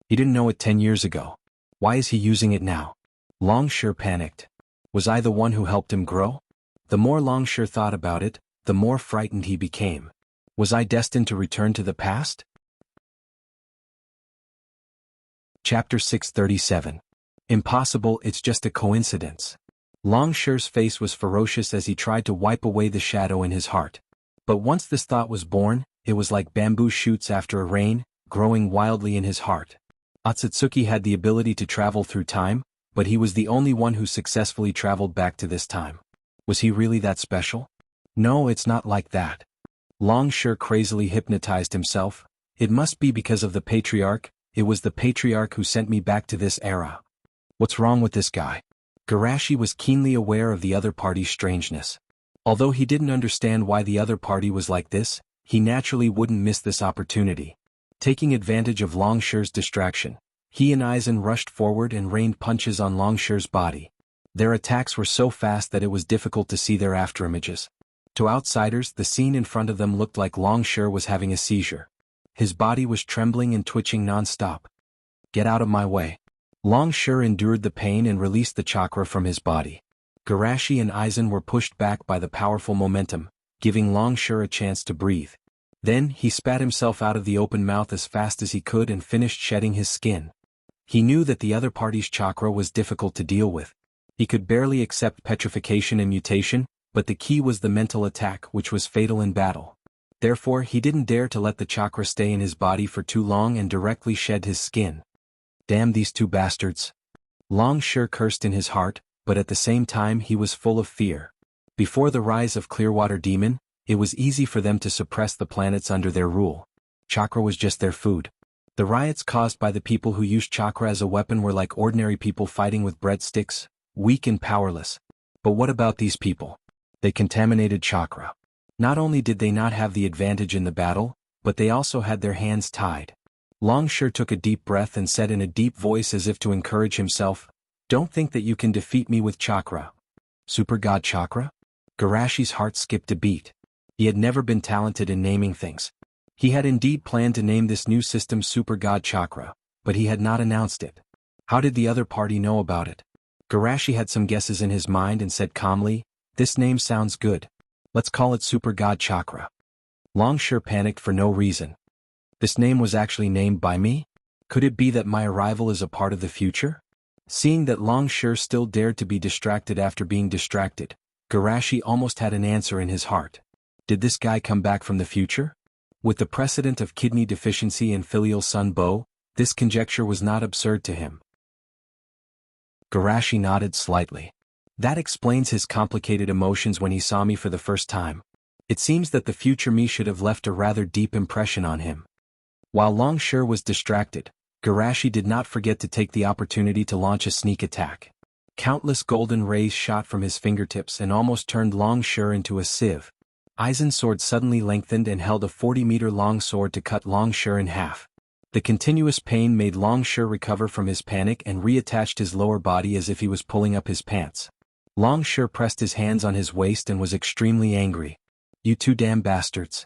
He didn't know it 10 years ago. Why is he using it now? Longshire panicked. Was I the one who helped him grow? The more Longshire thought about it, the more frightened he became. Was I destined to return to the past? Chapter 637. Impossible, it's just a coincidence. Longshire's face was ferocious as he tried to wipe away the shadow in his heart. But once this thought was born, it was like bamboo shoots after a rain, growing wildly in his heart. Otsutsuki had the ability to travel through time, but he was the only one who successfully traveled back to this time. Was he really that special? No, it's not like that. Longshire crazily hypnotized himself. It must be because of the Patriarch. It was the Patriarch who sent me back to this era. What's wrong with this guy? Garashi was keenly aware of the other party's strangeness. Although he didn't understand why the other party was like this, he naturally wouldn't miss this opportunity. Taking advantage of Longshire's distraction, he and Aizen rushed forward and rained punches on Longshire's body. Their attacks were so fast that it was difficult to see their afterimages. To outsiders, the scene in front of them looked like Longshire was having a seizure. His body was trembling and twitching non-stop. Get out of my way. Longshire endured the pain and released the chakra from his body. Garashi and Aizen were pushed back by the powerful momentum, giving Longshire a chance to breathe. Then, he spat himself out of the open mouth as fast as he could and finished shedding his skin. He knew that the other party's chakra was difficult to deal with. He could barely accept petrification and mutation, but the key was the mental attack, which was fatal in battle. Therefore, he didn't dare to let the chakra stay in his body for too long and directly shed his skin. Damn these two bastards. Longshire cursed in his heart, but at the same time he was full of fear. Before the rise of Clearwater Demon, it was easy for them to suppress the planets under their rule. Chakra was just their food. The riots caused by the people who used chakra as a weapon were like ordinary people fighting with breadsticks, weak and powerless. But what about these people? They contaminated chakra. Not only did they not have the advantage in the battle, but they also had their hands tied. Longshire took a deep breath and said in a deep voice as if to encourage himself, "Don't think that you can defeat me with chakra." Super God chakra? Garashi's heart skipped a beat. He had never been talented in naming things. He had indeed planned to name this new system Super God chakra, but he had not announced it. How did the other party know about it? Garashi had some guesses in his mind and said calmly, "This name sounds good. Let's call it Super God chakra." Longshire panicked for no reason. This name was actually named by me? Could it be that my arrival is a part of the future? Seeing that Longshire still dared to be distracted after being distracted, Garashi almost had an answer in his heart. Did this guy come back from the future? With the precedent of kidney deficiency and filial son Bo, this conjecture was not absurd to him. Garashi nodded slightly. That explains his complicated emotions when he saw me for the first time. It seems that the future me should have left a rather deep impression on him. While Longshur was distracted, Garashi did not forget to take the opportunity to launch a sneak attack. Countless golden rays shot from his fingertips and almost turned Longshur into a sieve. Aizen's sword suddenly lengthened and held a 40-meter-long sword to cut Longshur in half. The continuous pain made Longshur recover from his panic and reattached his lower body as if he was pulling up his pants. Longshur pressed his hands on his waist and was extremely angry. "You two damn bastards."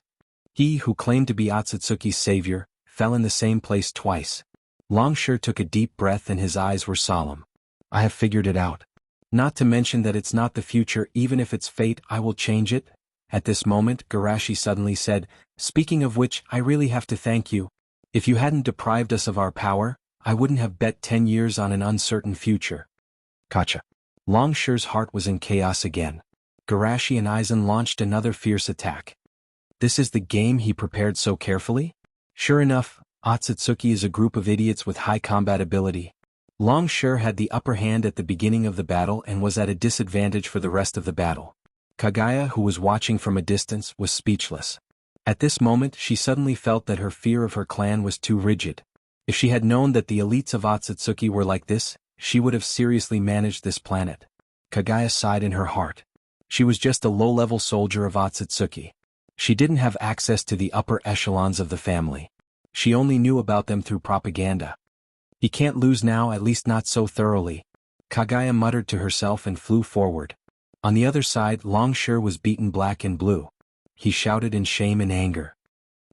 He who claimed to be Otsutsuki's savior, fell in the same place twice. Longshur took a deep breath and his eyes were solemn. "I have figured it out. Not to mention that it's not the future, even if it's fate, I will change it." At this moment, Garashi suddenly said, "Speaking of which, I really have to thank you. If you hadn't deprived us of our power, I wouldn't have bet 10 years on an uncertain future." Gotcha. Longshur's heart was in chaos again. Garashi and Aizen launched another fierce attack. This is the game he prepared so carefully? Sure enough, Otsutsuki is a group of idiots with high combat ability. Longshur had the upper hand at the beginning of the battle and was at a disadvantage for the rest of the battle. Kaguya, who was watching from a distance, was speechless. At this moment she suddenly felt that her fear of her clan was too rigid. If she had known that the elites of Otsutsuki were like this, she would have seriously managed this planet. Kaguya sighed in her heart. She was just a low-level soldier of Otsutsuki. She didn't have access to the upper echelons of the family. She only knew about them through propaganda. He can't lose now, at least not so thoroughly. Kaguya muttered to herself and flew forward. On the other side, Longshur was beaten black and blue. He shouted in shame and anger.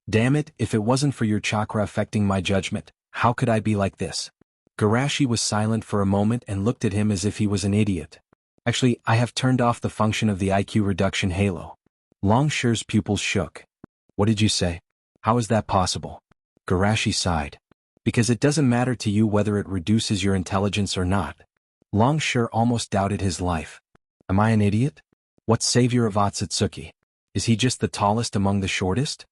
"Damn it, if it wasn't for your chakra affecting my judgment, how could I be like this?" Garashi was silent for a moment and looked at him as if he was an idiot. "Actually, I have turned off the function of the IQ reduction halo." Longshur's pupils shook. "What did you say? How is that possible?" Garashi sighed. "Because it doesn't matter to you whether it reduces your intelligence or not." Longshur almost doubted his life. "Am I an idiot? What savior of Otsutsuki? Is he just the tallest among the shortest?"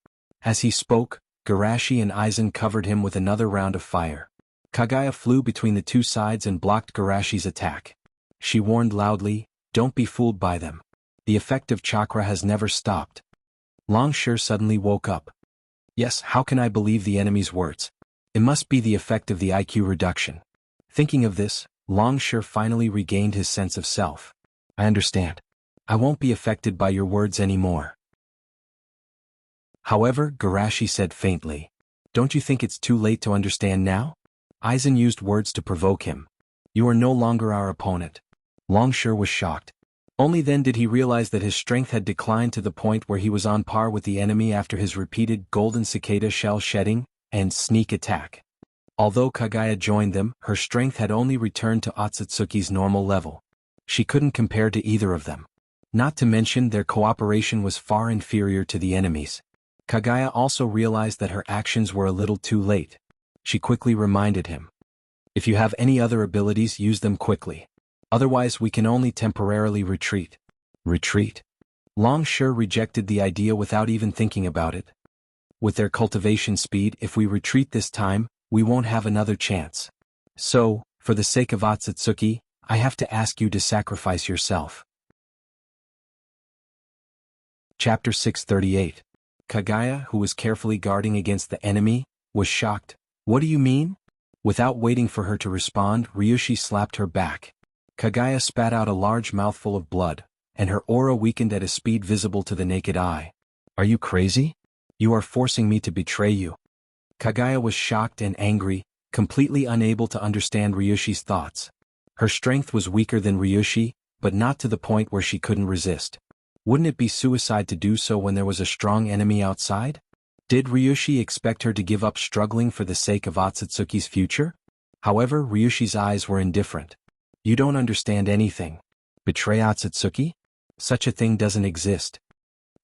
As he spoke, Garashi and Aizen covered him with another round of fire. Kaguya flew between the two sides and blocked Garashi's attack. She warned loudly, "Don't be fooled by them. The effect of chakra has never stopped." Longshur suddenly woke up. "Yes, how can I believe the enemy's words? It must be the effect of the IQ reduction." Thinking of this, Longshur finally regained his sense of self. "I understand. I won't be affected by your words anymore." However, Garashi said faintly, "Don't you think it's too late to understand now?" Aizen used words to provoke him. "You are no longer our opponent." Longshur was shocked. Only then did he realize that his strength had declined to the point where he was on par with the enemy after his repeated golden cicada shell shedding and sneak attack. Although Kaguya joined them, her strength had only returned to Otsutsuki's normal level. She couldn't compare to either of them. Not to mention their cooperation was far inferior to the enemy's. Kaguya also realized that her actions were a little too late. She quickly reminded him. "If you have any other abilities, use them quickly. Otherwise we can only temporarily retreat." Retreat? Longshur rejected the idea without even thinking about it. "With their cultivation speed, if we retreat this time, we won't have another chance. So, for the sake of Otsutsuki, I have to ask you to sacrifice yourself." Chapter 638. Kaguya, who was carefully guarding against the enemy, was shocked. "What do you mean?" Without waiting for her to respond, Ryushi slapped her back. Kaguya spat out a large mouthful of blood, and her aura weakened at a speed visible to the naked eye. "Are you crazy? You are forcing me to betray you." Kaguya was shocked and angry, completely unable to understand Ryushi's thoughts. Her strength was weaker than Ryushi, but not to the point where she couldn't resist. Wouldn't it be suicide to do so when there was a strong enemy outside? Did Ryushi expect her to give up struggling for the sake of Otsutsuki's future? However, Ryushi's eyes were indifferent. "You don't understand anything. Betray Otsutsuki? Such a thing doesn't exist."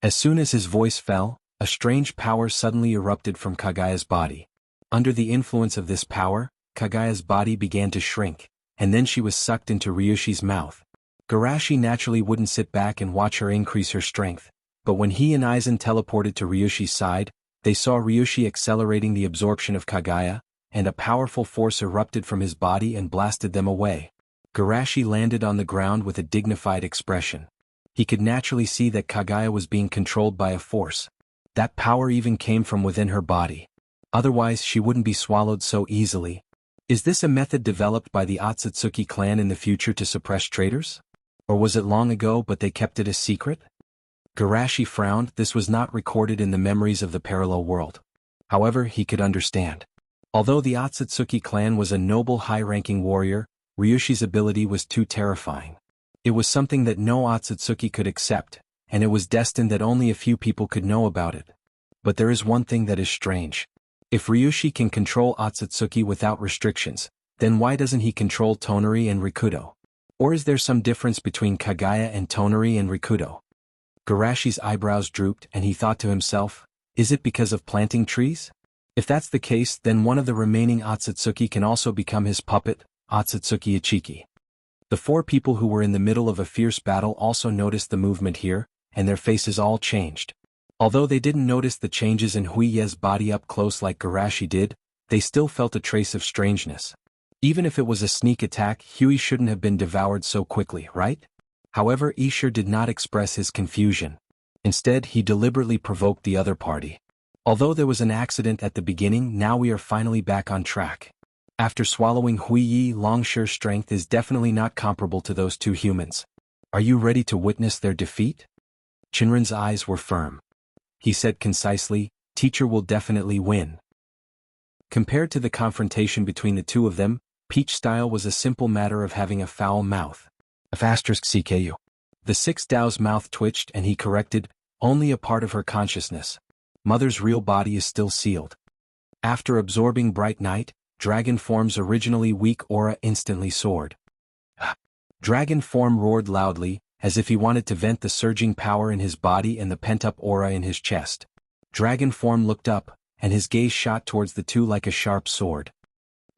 As soon as his voice fell, a strange power suddenly erupted from Kaguya's body. Under the influence of this power, Kaguya's body began to shrink, and then she was sucked into Ryushi's mouth. Garashi naturally wouldn't sit back and watch her increase her strength, but when he and Aizen teleported to Ryushi's side, They saw Ryushi accelerating the absorption of Kagaya, and a powerful force erupted from his body and blasted them away. Garashi landed on the ground with a dignified expression. He could naturally see that Kagaya was being controlled by a force. That power even came from within her body. Otherwise she wouldn't be swallowed so easily. Is this a method developed by the Otsutsuki clan in the future to suppress traitors? Or was it long ago but they kept it a secret? Garashi frowned. This was not recorded in the memories of the parallel world. However, he could understand. Although the Otsutsuki clan was a noble high-ranking warrior, Ryushi's ability was too terrifying. It was something that no Otsutsuki could accept, and it was destined that only a few people could know about it. But there is one thing that is strange. If Ryushi can control Otsutsuki without restrictions, then why doesn't he control Tonari and Rikudo? Or is there some difference between Kagaya and Tonari and Rikudo? Garashi's eyebrows drooped and he thought to himself, is it because of planting trees? If that's the case, then one of the remaining Otsutsuki can also become his puppet, Otsutsuki Ichiki. The four people who were in the middle of a fierce battle also noticed the movement here, and their faces all changed. Although they didn't notice the changes in Huiye's body up close like Garashi did, they still felt a trace of strangeness. Even if it was a sneak attack, Hui shouldn't have been devoured so quickly, right? However, Ishir did not express his confusion. Instead, he deliberately provoked the other party. Although there was an accident at the beginning, now we are finally back on track. After swallowing Huiyi, Longshire's strength is definitely not comparable to those two humans. Are you ready to witness their defeat? Chinran's eyes were firm. He said concisely, teacher will definitely win. Compared to the confrontation between the two of them, Peach style was a simple matter of having a foul mouth. *CKU. The sixth Dao's mouth twitched and he corrected, only a part of her consciousness. Mother's real body is still sealed. After absorbing bright night, Dragon Form's originally weak aura instantly soared. Dragon Form roared loudly, as if he wanted to vent the surging power in his body and the pent-up aura in his chest. Dragon Form looked up, and his gaze shot towards the two like a sharp sword.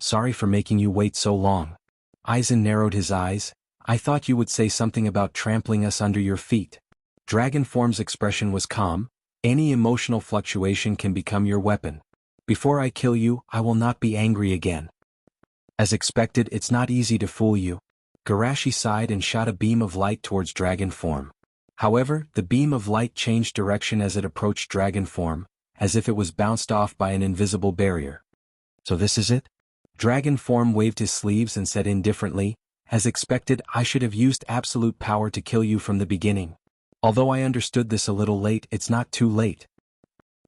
Sorry for making you wait so long. Aizen narrowed his eyes. I thought you would say something about trampling us under your feet. Dragon Form's expression was calm. Any emotional fluctuation can become your weapon. Before I kill you, I will not be angry again. As expected, it's not easy to fool you. Garashi sighed and shot a beam of light towards Dragon Form. However, the beam of light changed direction as it approached Dragon Form, as if it was bounced off by an invisible barrier. So this is it? Dragon Form waved his sleeves and said indifferently, as expected, I should have used absolute power to kill you from the beginning. Although I understood this a little late, it's not too late.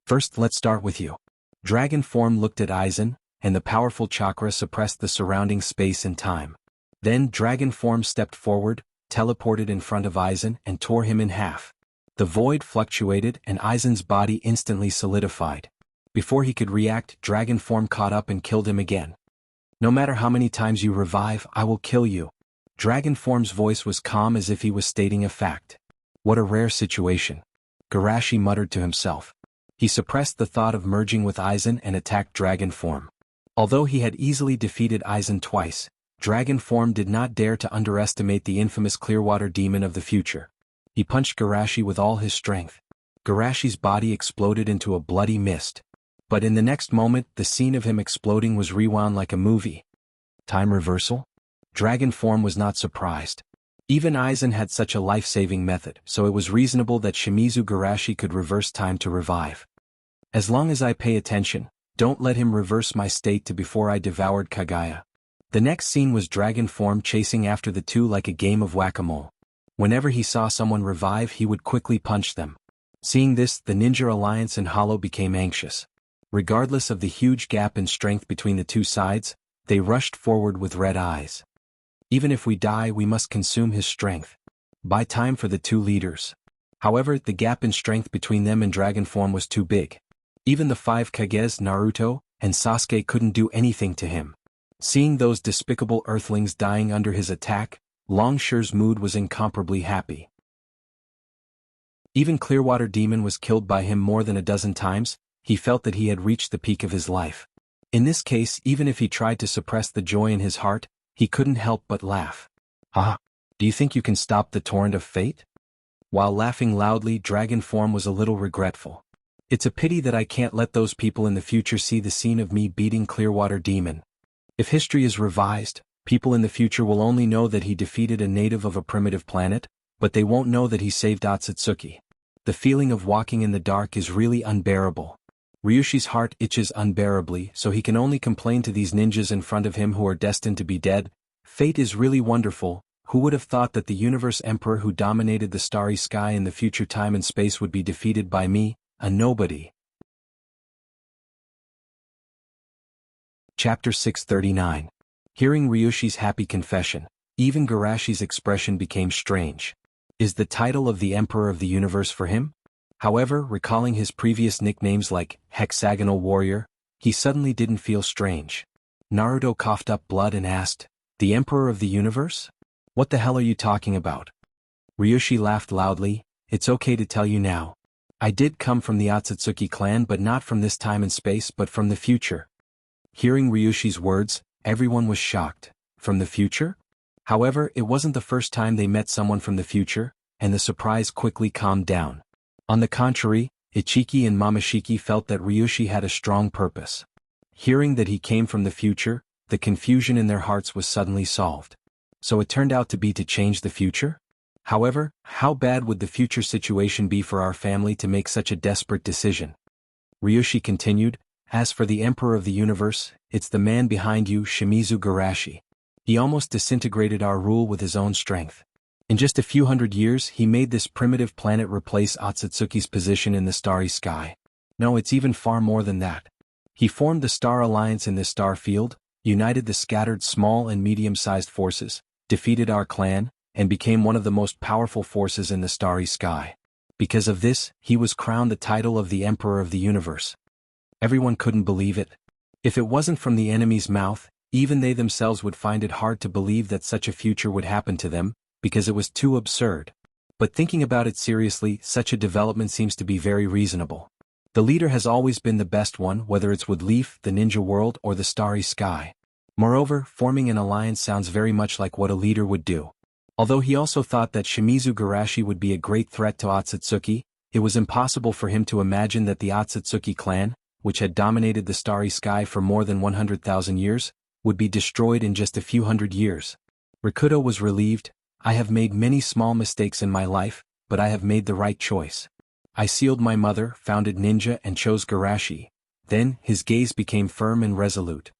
First, let's start with you. Dragon Form looked at Aizen, and the powerful chakra suppressed the surrounding space and time. Then Dragon Form stepped forward, teleported in front of Aizen and tore him in half. The void fluctuated and Aizen's body instantly solidified. Before he could react, Dragon Form caught up and killed him again. No matter how many times you revive, I will kill you. Dragon Form's voice was calm as if he was stating a fact. What a rare situation. Garashi muttered to himself. He suppressed the thought of merging with Aizen and attacked Dragon Form. Although he had easily defeated Aizen twice, Dragon Form did not dare to underestimate the infamous Clearwater Demon of the future. He punched Garashi with all his strength. Garashi's body exploded into a bloody mist. But in the next moment, the scene of him exploding was rewound like a movie. Time reversal? Dragon Form was not surprised. Even Aizen had such a life-saving method, so it was reasonable that Shimizu Garashi could reverse time to revive. As long as I pay attention, don't let him reverse my state to before I devoured Kagaya. The next scene was Dragon Form chasing after the two like a game of whack-a-mole. Whenever he saw someone revive, he would quickly punch them. Seeing this, the Ninja Alliance and Hollow became anxious. Regardless of the huge gap in strength between the two sides, they rushed forward with red eyes. Even if we die, we must consume his strength. Buy time for the two leaders. However, the gap in strength between them and Dragon Form was too big. Even the 5 Kages, Naruto, and Sasuke couldn't do anything to him. Seeing those despicable earthlings dying under his attack, Longshire's mood was incomparably happy. Even Clearwater Demon was killed by him more than a dozen times. He felt that he had reached the peak of his life. In this case, even if he tried to suppress the joy in his heart, he couldn't help but laugh. Do you think you can stop the torrent of fate? While laughing loudly, Dragon Form was a little regretful. It's a pity that I can't let those people in the future see the scene of me beating Clearwater Demon. If history is revised, people in the future will only know that he defeated a native of a primitive planet, but they won't know that he saved Otsutsuki. The feeling of walking in the dark is really unbearable. Ryushi's heart itches unbearably, so he can only complain to these ninjas in front of him who are destined to be dead. Fate is really wonderful. Who would have thought that the universe emperor who dominated the starry sky in the future time and space would be defeated by me, a nobody? Chapter 639. Hearing Ryushi's happy confession, even Garashi's expression became strange. Is the title of the Emperor of the Universe for him? However, recalling his previous nicknames like Hexagonal Warrior, he suddenly didn't feel strange. Naruto coughed up blood and asked, "The Emperor of the Universe? What the hell are you talking about?" Ryushi laughed loudly. "It's okay to tell you now. I did come from the Otsutsuki clan, but not from this time and space, but from the future." Hearing Ryushi's words, everyone was shocked. From the future? However, it wasn't the first time they met someone from the future, and the surprise quickly calmed down. On the contrary, Ichiki and Momoshiki felt that Ryushi had a strong purpose. Hearing that he came from the future, the confusion in their hearts was suddenly solved. So it turned out to be to change the future? However, how bad would the future situation be for our family to make such a desperate decision? Ryushi continued, "As for the Emperor of the Universe, it's the man behind you, Shimizu Garashi. He almost disintegrated our rule with his own strength. In just a few hundred years, he made this primitive planet replace Otsutsuki's position in the starry sky. No, it's even far more than that. He formed the Star Alliance in this star field, united the scattered small and medium-sized forces, defeated our clan, and became one of the most powerful forces in the starry sky. Because of this, he was crowned the title of the Emperor of the Universe." Everyone couldn't believe it. If it wasn't from the enemy's mouth, even they themselves would find it hard to believe that such a future would happen to them, because it was too absurd. But thinking about it seriously, such a development seems to be very reasonable. The leader has always been the best one, whether it's with Leaf, the ninja world, or the starry sky. Moreover, forming an alliance sounds very much like what a leader would do. Although he also thought that Shimizu Garashi would be a great threat to Otsutsuki, it was impossible for him to imagine that the Otsutsuki clan, which had dominated the starry sky for more than 100,000 years, would be destroyed in just a few hundred years. Rikudo was relieved. "I have made many small mistakes in my life, but I have made the right choice. I sealed my mother, founded ninja, and chose Garashi." Then, his gaze became firm and resolute.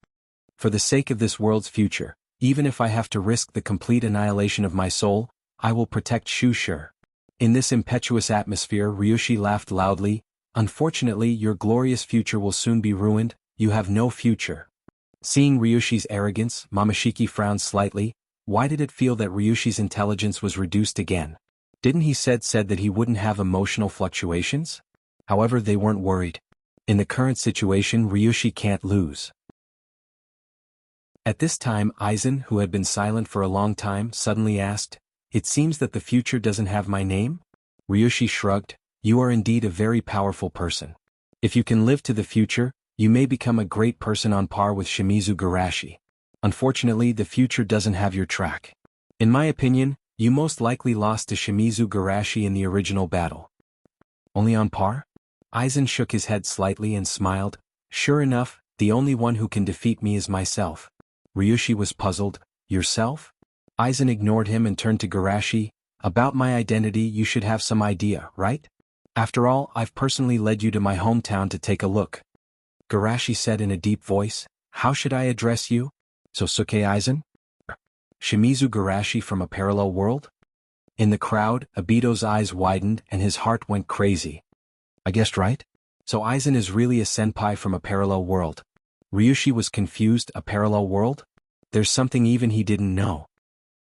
"For the sake of this world's future, even if I have to risk the complete annihilation of my soul, I will protect Shusher." In this impetuous atmosphere, Ryushi laughed loudly. "Unfortunately, your glorious future will soon be ruined. You have no future." Seeing Ryushi's arrogance, Momoshiki frowned slightly. Why did it feel that Ryushi's intelligence was reduced again? Didn't he said that he wouldn't have emotional fluctuations? However, they weren't worried. In the current situation, Ryushi can't lose. At this time, Aizen, who had been silent for a long time, suddenly asked, "It seems that the future doesn't have my name?" Ryushi shrugged. "You are indeed a very powerful person. If you can live to the future, you may become a great person on par with Shimizu Garashi. Unfortunately, the future doesn't have your track. In my opinion, you most likely lost to Shimizu Garashi in the original battle." "Only on par?" Aizen shook his head slightly and smiled. "Sure enough, the only one who can defeat me is myself." Ryushi was puzzled. "Yourself?" Aizen ignored him and turned to Garashi. "About my identity you should have some idea, right? After all, I've personally led you to my hometown to take a look." Garashi said in a deep voice, "How should I address you?" "Sosuke Aizen? Shimizu Garashi from a parallel world?" In the crowd, Obito's eyes widened and his heart went crazy. "I guessed right? So Aizen is really a senpai from a parallel world." Ryushi was confused. A parallel world? There's something even he didn't know.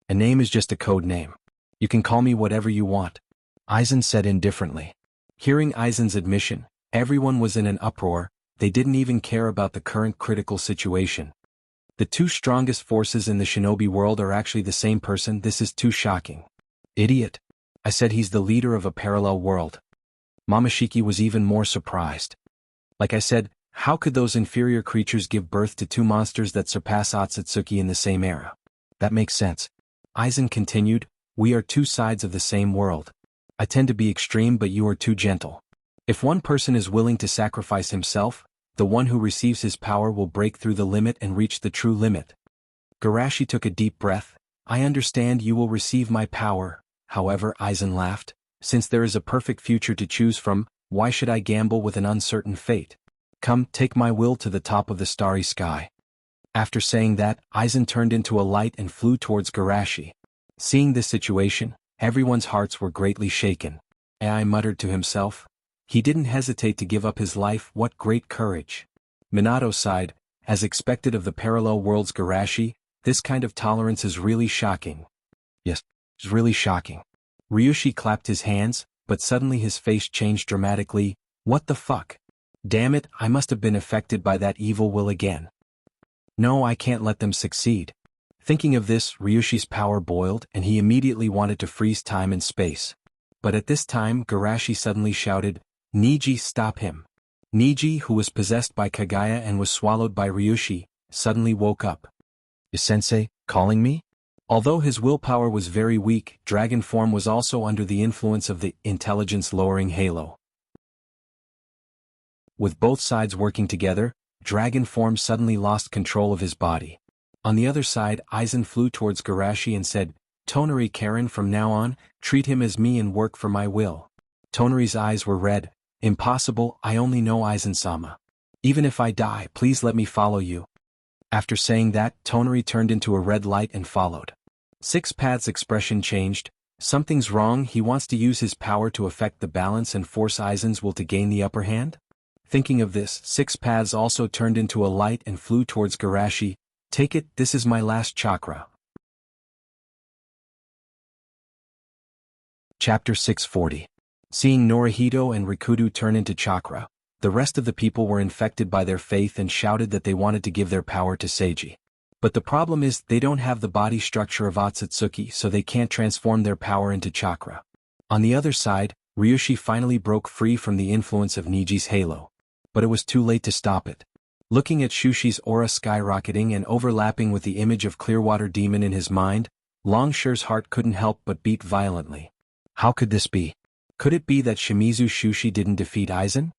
"A name is just a code name. You can call me whatever you want," Aizen said indifferently. Hearing Aizen's admission, everyone was in an uproar. They didn't even care about the current critical situation. The two strongest forces in the shinobi world are actually the same person. This is too shocking. "Idiot. I said he's the leader of a parallel world." Momoshiki was even more surprised. "Like I said, how could those inferior creatures give birth to two monsters that surpass Otsutsuki in the same era?" "That makes sense." Aizen continued, "We are two sides of the same world. I tend to be extreme, but you are too gentle. If one person is willing to sacrifice himself, the one who receives his power will break through the limit and reach the true limit. Garashi took a deep breath. I understand you will receive my power. However, Aizen laughed. Since there is a perfect future to choose from, why should I gamble with an uncertain fate? Come, take my will to the top of the starry sky. After saying that, Aizen turned into a light and flew towards Garashi. Seeing this situation, everyone's hearts were greatly shaken. Ai muttered to himself. He didn't hesitate to give up his life. What great courage. Minato sighed. As expected of the parallel world's Garashi, this kind of tolerance is really shocking. Yes, it's really shocking. Ryushi clapped his hands, but suddenly his face changed dramatically. What the fuck? Damn it, I must have been affected by that evil will again. No, I can't let them succeed. Thinking of this, Ryushi's power boiled and he immediately wanted to freeze time and space. But at this time, Garashi suddenly shouted, Niji, stop him. Niji, who was possessed by Kagaya and was swallowed by Ryushi, suddenly woke up. Is Sensei calling me? Although his willpower was very weak, dragon form was also under the influence of the intelligence-lowering halo. With both sides working together, dragon form suddenly lost control of his body. On the other side, Aizen flew towards Garashi and said, Tonari Karen, from now on, treat him as me and work for my will. Tonari's eyes were red. Impossible, I only know Aizen-sama. Even if I die, please let me follow you. After saying that, Tonari turned into a red light and followed. Six Path's expression changed. Something's wrong. He wants to use his power to affect the balance and force Aizen's will to gain the upper hand? Thinking of this, Six Paths also turned into a light and flew towards Garashi. Take it, this is my last chakra. Chapter 640. Seeing Norihito and Rikudo turn into chakra, the rest of the people were infected by their faith and shouted that they wanted to give their power to Seiji. But the problem is they don't have the body structure of Otsutsuki, so they can't transform their power into chakra. On the other side, Ryushi finally broke free from the influence of Niji's halo. But it was too late to stop it. Looking at Shushi's aura skyrocketing and overlapping with the image of Clearwater Demon in his mind, Longshire's heart couldn't help but beat violently. How could this be? Could it be that Shimizu Shushi didn't defeat Aizen?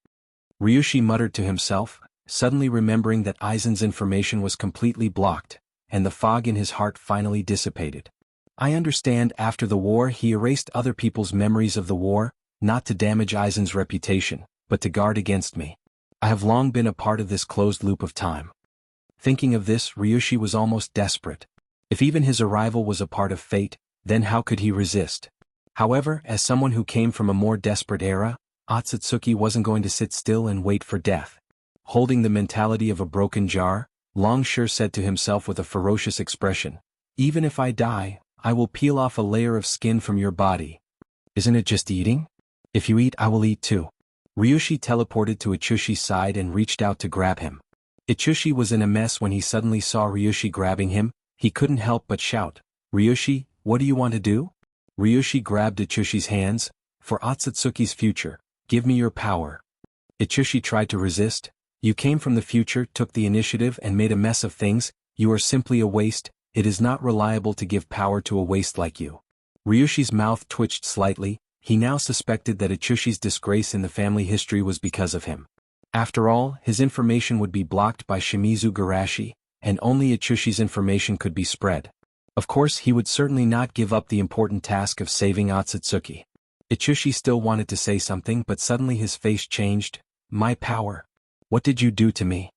Ryushi muttered to himself, suddenly remembering that Aizen's information was completely blocked, and the fog in his heart finally dissipated. I understand after the war he erased other people's memories of the war, not to damage Aizen's reputation, but to guard against me. I have long been a part of this closed loop of time. Thinking of this, Ryushi was almost desperate. If even his arrival was a part of fate, then how could he resist? However, as someone who came from a more desperate era, Otsutsuki wasn't going to sit still and wait for death. Holding the mentality of a broken jar, Longshire said to himself with a ferocious expression, even if I die, I will peel off a layer of skin from your body. Isn't it just eating? If you eat, I will eat too. Ryushi teleported to Ichushi's side and reached out to grab him. Ichushi was in a mess when he suddenly saw Ryushi grabbing him. He couldn't help but shout, Ryushi, what do you want to do? Ryushi grabbed Ichushi's hands. For Otsutsuki's future, give me your power. Ichushi tried to resist. You came from the future, took the initiative and made a mess of things. You are simply a waste. It is not reliable to give power to a waste like you. Ryushi's mouth twitched slightly. He now suspected that Ichushi's disgrace in the family history was because of him. After all, his information would be blocked by Shimizu Garashi, and only Ichushi's information could be spread. Of course, he would certainly not give up the important task of saving Otsutsuki. Ichushi still wanted to say something, but suddenly his face changed. My power. What did you do to me?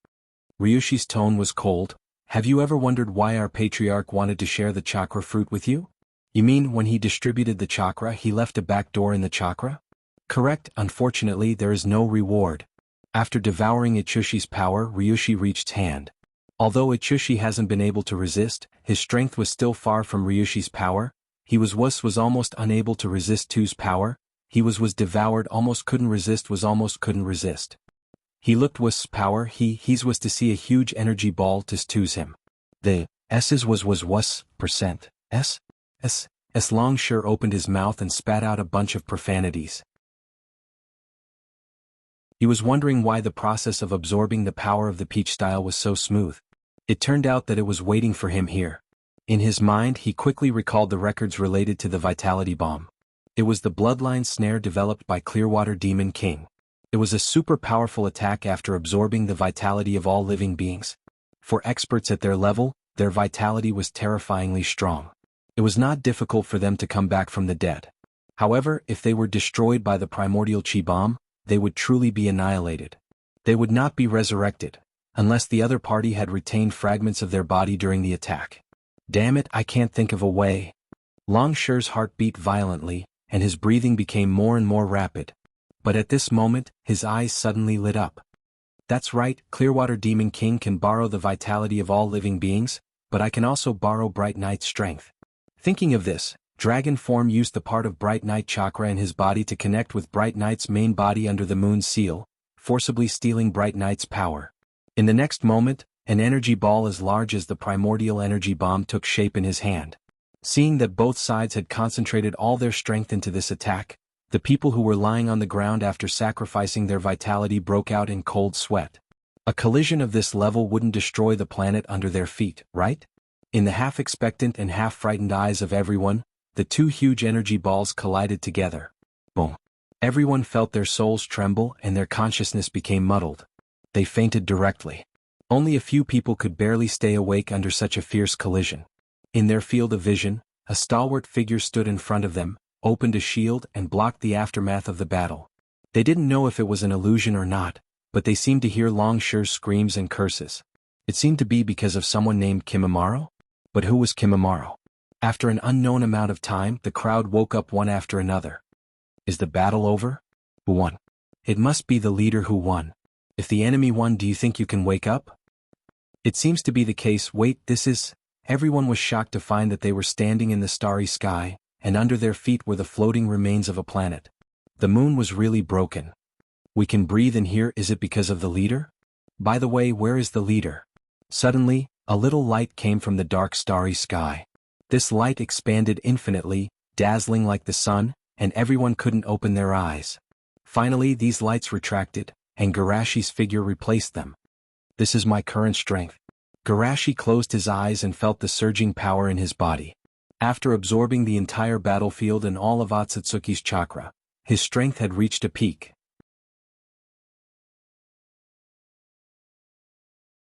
Ryushi's tone was cold. Have you ever wondered why our patriarch wanted to share the chakra fruit with you? You mean when he distributed the chakra he left a back door in the chakra? Correct, unfortunately there is no reward. After devouring Ichushi's power, Ryushi reached hand. Although Ichushi hasn't been able to resist, his strength was still far from Ryushi's power. He was almost unable to resist Two's power. He was devoured, almost couldn't resist, almost couldn't resist. He looked was power, he's was to see a huge energy ball to Two's him. The S's was percent. S. Longshire opened his mouth and spat out a bunch of profanities. He was wondering why the process of absorbing the power of the peach style was so smooth. It turned out that it was waiting for him here. In his mind he quickly recalled the records related to the Vitality Bomb. It was the bloodline snare developed by Clearwater Demon King. It was a super powerful attack after absorbing the vitality of all living beings. For experts at their level, their vitality was terrifyingly strong. It was not difficult for them to come back from the dead. However, if they were destroyed by the primordial chi bomb, they would truly be annihilated. They would not be resurrected, unless the other party had retained fragments of their body during the attack. Damn it, I can't think of a way. Long Shi's heart beat violently, and his breathing became more and more rapid. But at this moment, his eyes suddenly lit up. That's right, Clearwater Demon King can borrow the vitality of all living beings, but I can also borrow Bright Knight's strength. Thinking of this, Dragon Form used the part of Bright Knight chakra in his body to connect with Bright Knight's main body under the moon's seal, forcibly stealing Bright Knight's power. In the next moment, an energy ball as large as the primordial energy bomb took shape in his hand. Seeing that both sides had concentrated all their strength into this attack, the people who were lying on the ground after sacrificing their vitality broke out in cold sweat. A collision of this level wouldn't destroy the planet under their feet, right? In the half-expectant and half-frightened eyes of everyone, the two huge energy balls collided together. Boom. Everyone felt their souls tremble and their consciousness became muddled. They fainted directly. Only a few people could barely stay awake under such a fierce collision. In their field of vision, a stalwart figure stood in front of them, opened a shield and blocked the aftermath of the battle. They didn't know if it was an illusion or not, but they seemed to hear Long Shi's screams and curses. It seemed to be because of someone named Kimimaro? But who was Kimimaro? After an unknown amount of time, the crowd woke up one after another. Is the battle over? Who won? It must be the leader who won. If the enemy won, do you think you can wake up? It seems to be the case. Wait, this is... Everyone was shocked to find that they were standing in the starry sky, and under their feet were the floating remains of a planet. The moon was really broken. We can breathe in here. Is it because of the leader? By the way, where is the leader? Suddenly, a little light came from the dark starry sky. This light expanded infinitely, dazzling like the sun, and everyone couldn't open their eyes. Finally, these lights retracted, and Garashi's figure replaced them. This is my current strength. Garashi closed his eyes and felt the surging power in his body. After absorbing the entire battlefield and all of Otsutsuki's chakra, his strength had reached a peak.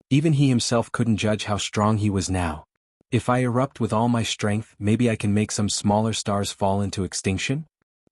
Even he himself couldn't judge how strong he was now. If I erupt with all my strength, maybe I can make some smaller stars fall into extinction?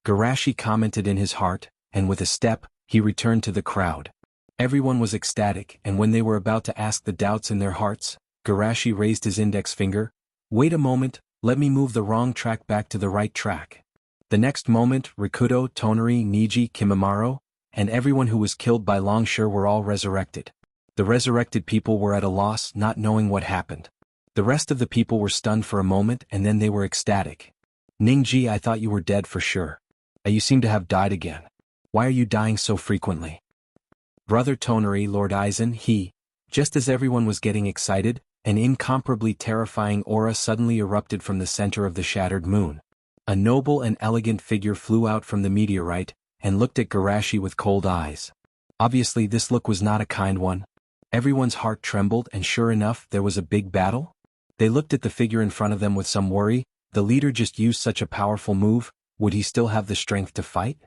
Garashi commented in his heart, and with a step, he returned to the crowd. Everyone was ecstatic, and when they were about to ask the doubts in their hearts, Garashi raised his index finger. Wait a moment, let me move the wrong track back to the right track. The next moment, Rikudo, Tonari, Niji, Kimimaro, and everyone who was killed by Long Shi were all resurrected. The resurrected people were at a loss, not knowing what happened. The rest of the people were stunned for a moment and then they were ecstatic. Ningji, I thought you were dead for sure. You seem to have died again. Why are you dying so frequently? Brother Tonari, Lord Aizen, just as everyone was getting excited, an incomparably terrifying aura suddenly erupted from the center of the shattered moon. A noble and elegant figure flew out from the meteorite, and looked at Garashi with cold eyes. Obviously this look was not a kind one. Everyone's heart trembled and sure enough there was a big battle. They looked at the figure in front of them with some worry. The leader just used such a powerful move, would he still have the strength to fight?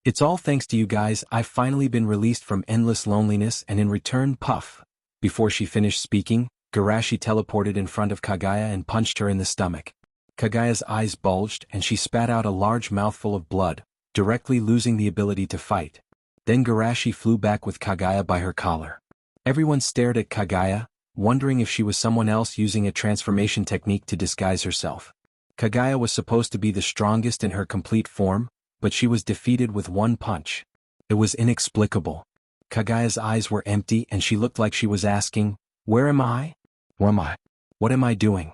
It's all thanks to you guys, I've finally been released from endless loneliness and in return puff. Before she finished speaking, Garashi teleported in front of Kagaya and punched her in the stomach. Kagaya's eyes bulged and she spat out a large mouthful of blood, directly losing the ability to fight. Then Garashi flew back with Kagaya by her collar. Everyone stared at Kagaya, wondering if she was someone else using a transformation technique to disguise herself. Kagaya was supposed to be the strongest in her complete form, but she was defeated with one punch. It was inexplicable. Kagaya's eyes were empty and she looked like she was asking, "Where am I? Who am I? What am I doing?"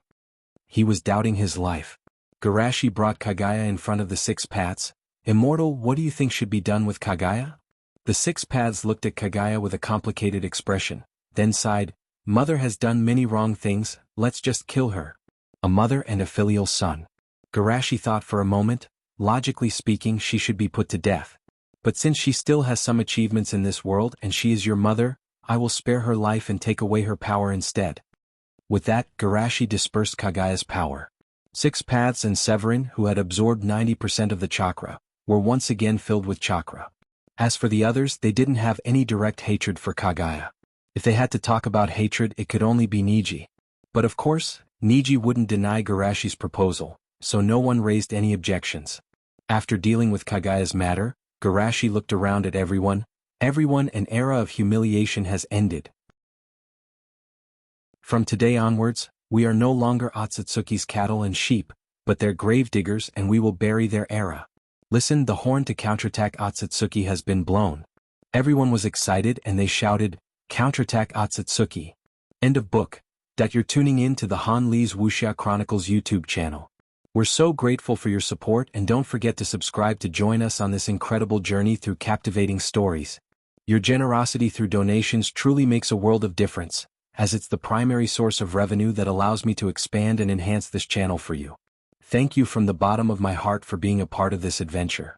He was doubting his life. Garashi brought Kagaya in front of the six paths. Immortal, what do you think should be done with Kagaya? The six paths looked at Kagaya with a complicated expression, then sighed, "Mother has done many wrong things, let's just kill her." A mother and a filial son. Garashi thought for a moment. Logically speaking, she should be put to death. But since she still has some achievements in this world and she is your mother, I will spare her life and take away her power instead. With that, Garashi dispersed Kagaya's power. Six paths and Severin, who had absorbed 90% of the chakra, were once again filled with chakra. As for the others, they didn't have any direct hatred for Kagaya. If they had to talk about hatred, it could only be Niji. But of course, Niji wouldn't deny Garashi's proposal, so no one raised any objections. After dealing with Kagaya's matter, Garashi looked around at everyone. An era of humiliation has ended. From today onwards, we are no longer Otsutsuki's cattle and sheep, but their grave diggers, and we will bury their era. Listen, the horn to counterattack Otsutsuki has been blown. Everyone was excited and they shouted, "Counterattack Otsutsuki." End of book. You're tuning in to the Han Lee's Wuxia Chronicles YouTube channel. We're so grateful for your support, and don't forget to subscribe to join us on this incredible journey through captivating stories. Your generosity through donations truly makes a world of difference, as it's the primary source of revenue that allows me to expand and enhance this channel for you. Thank you from the bottom of my heart for being a part of this adventure.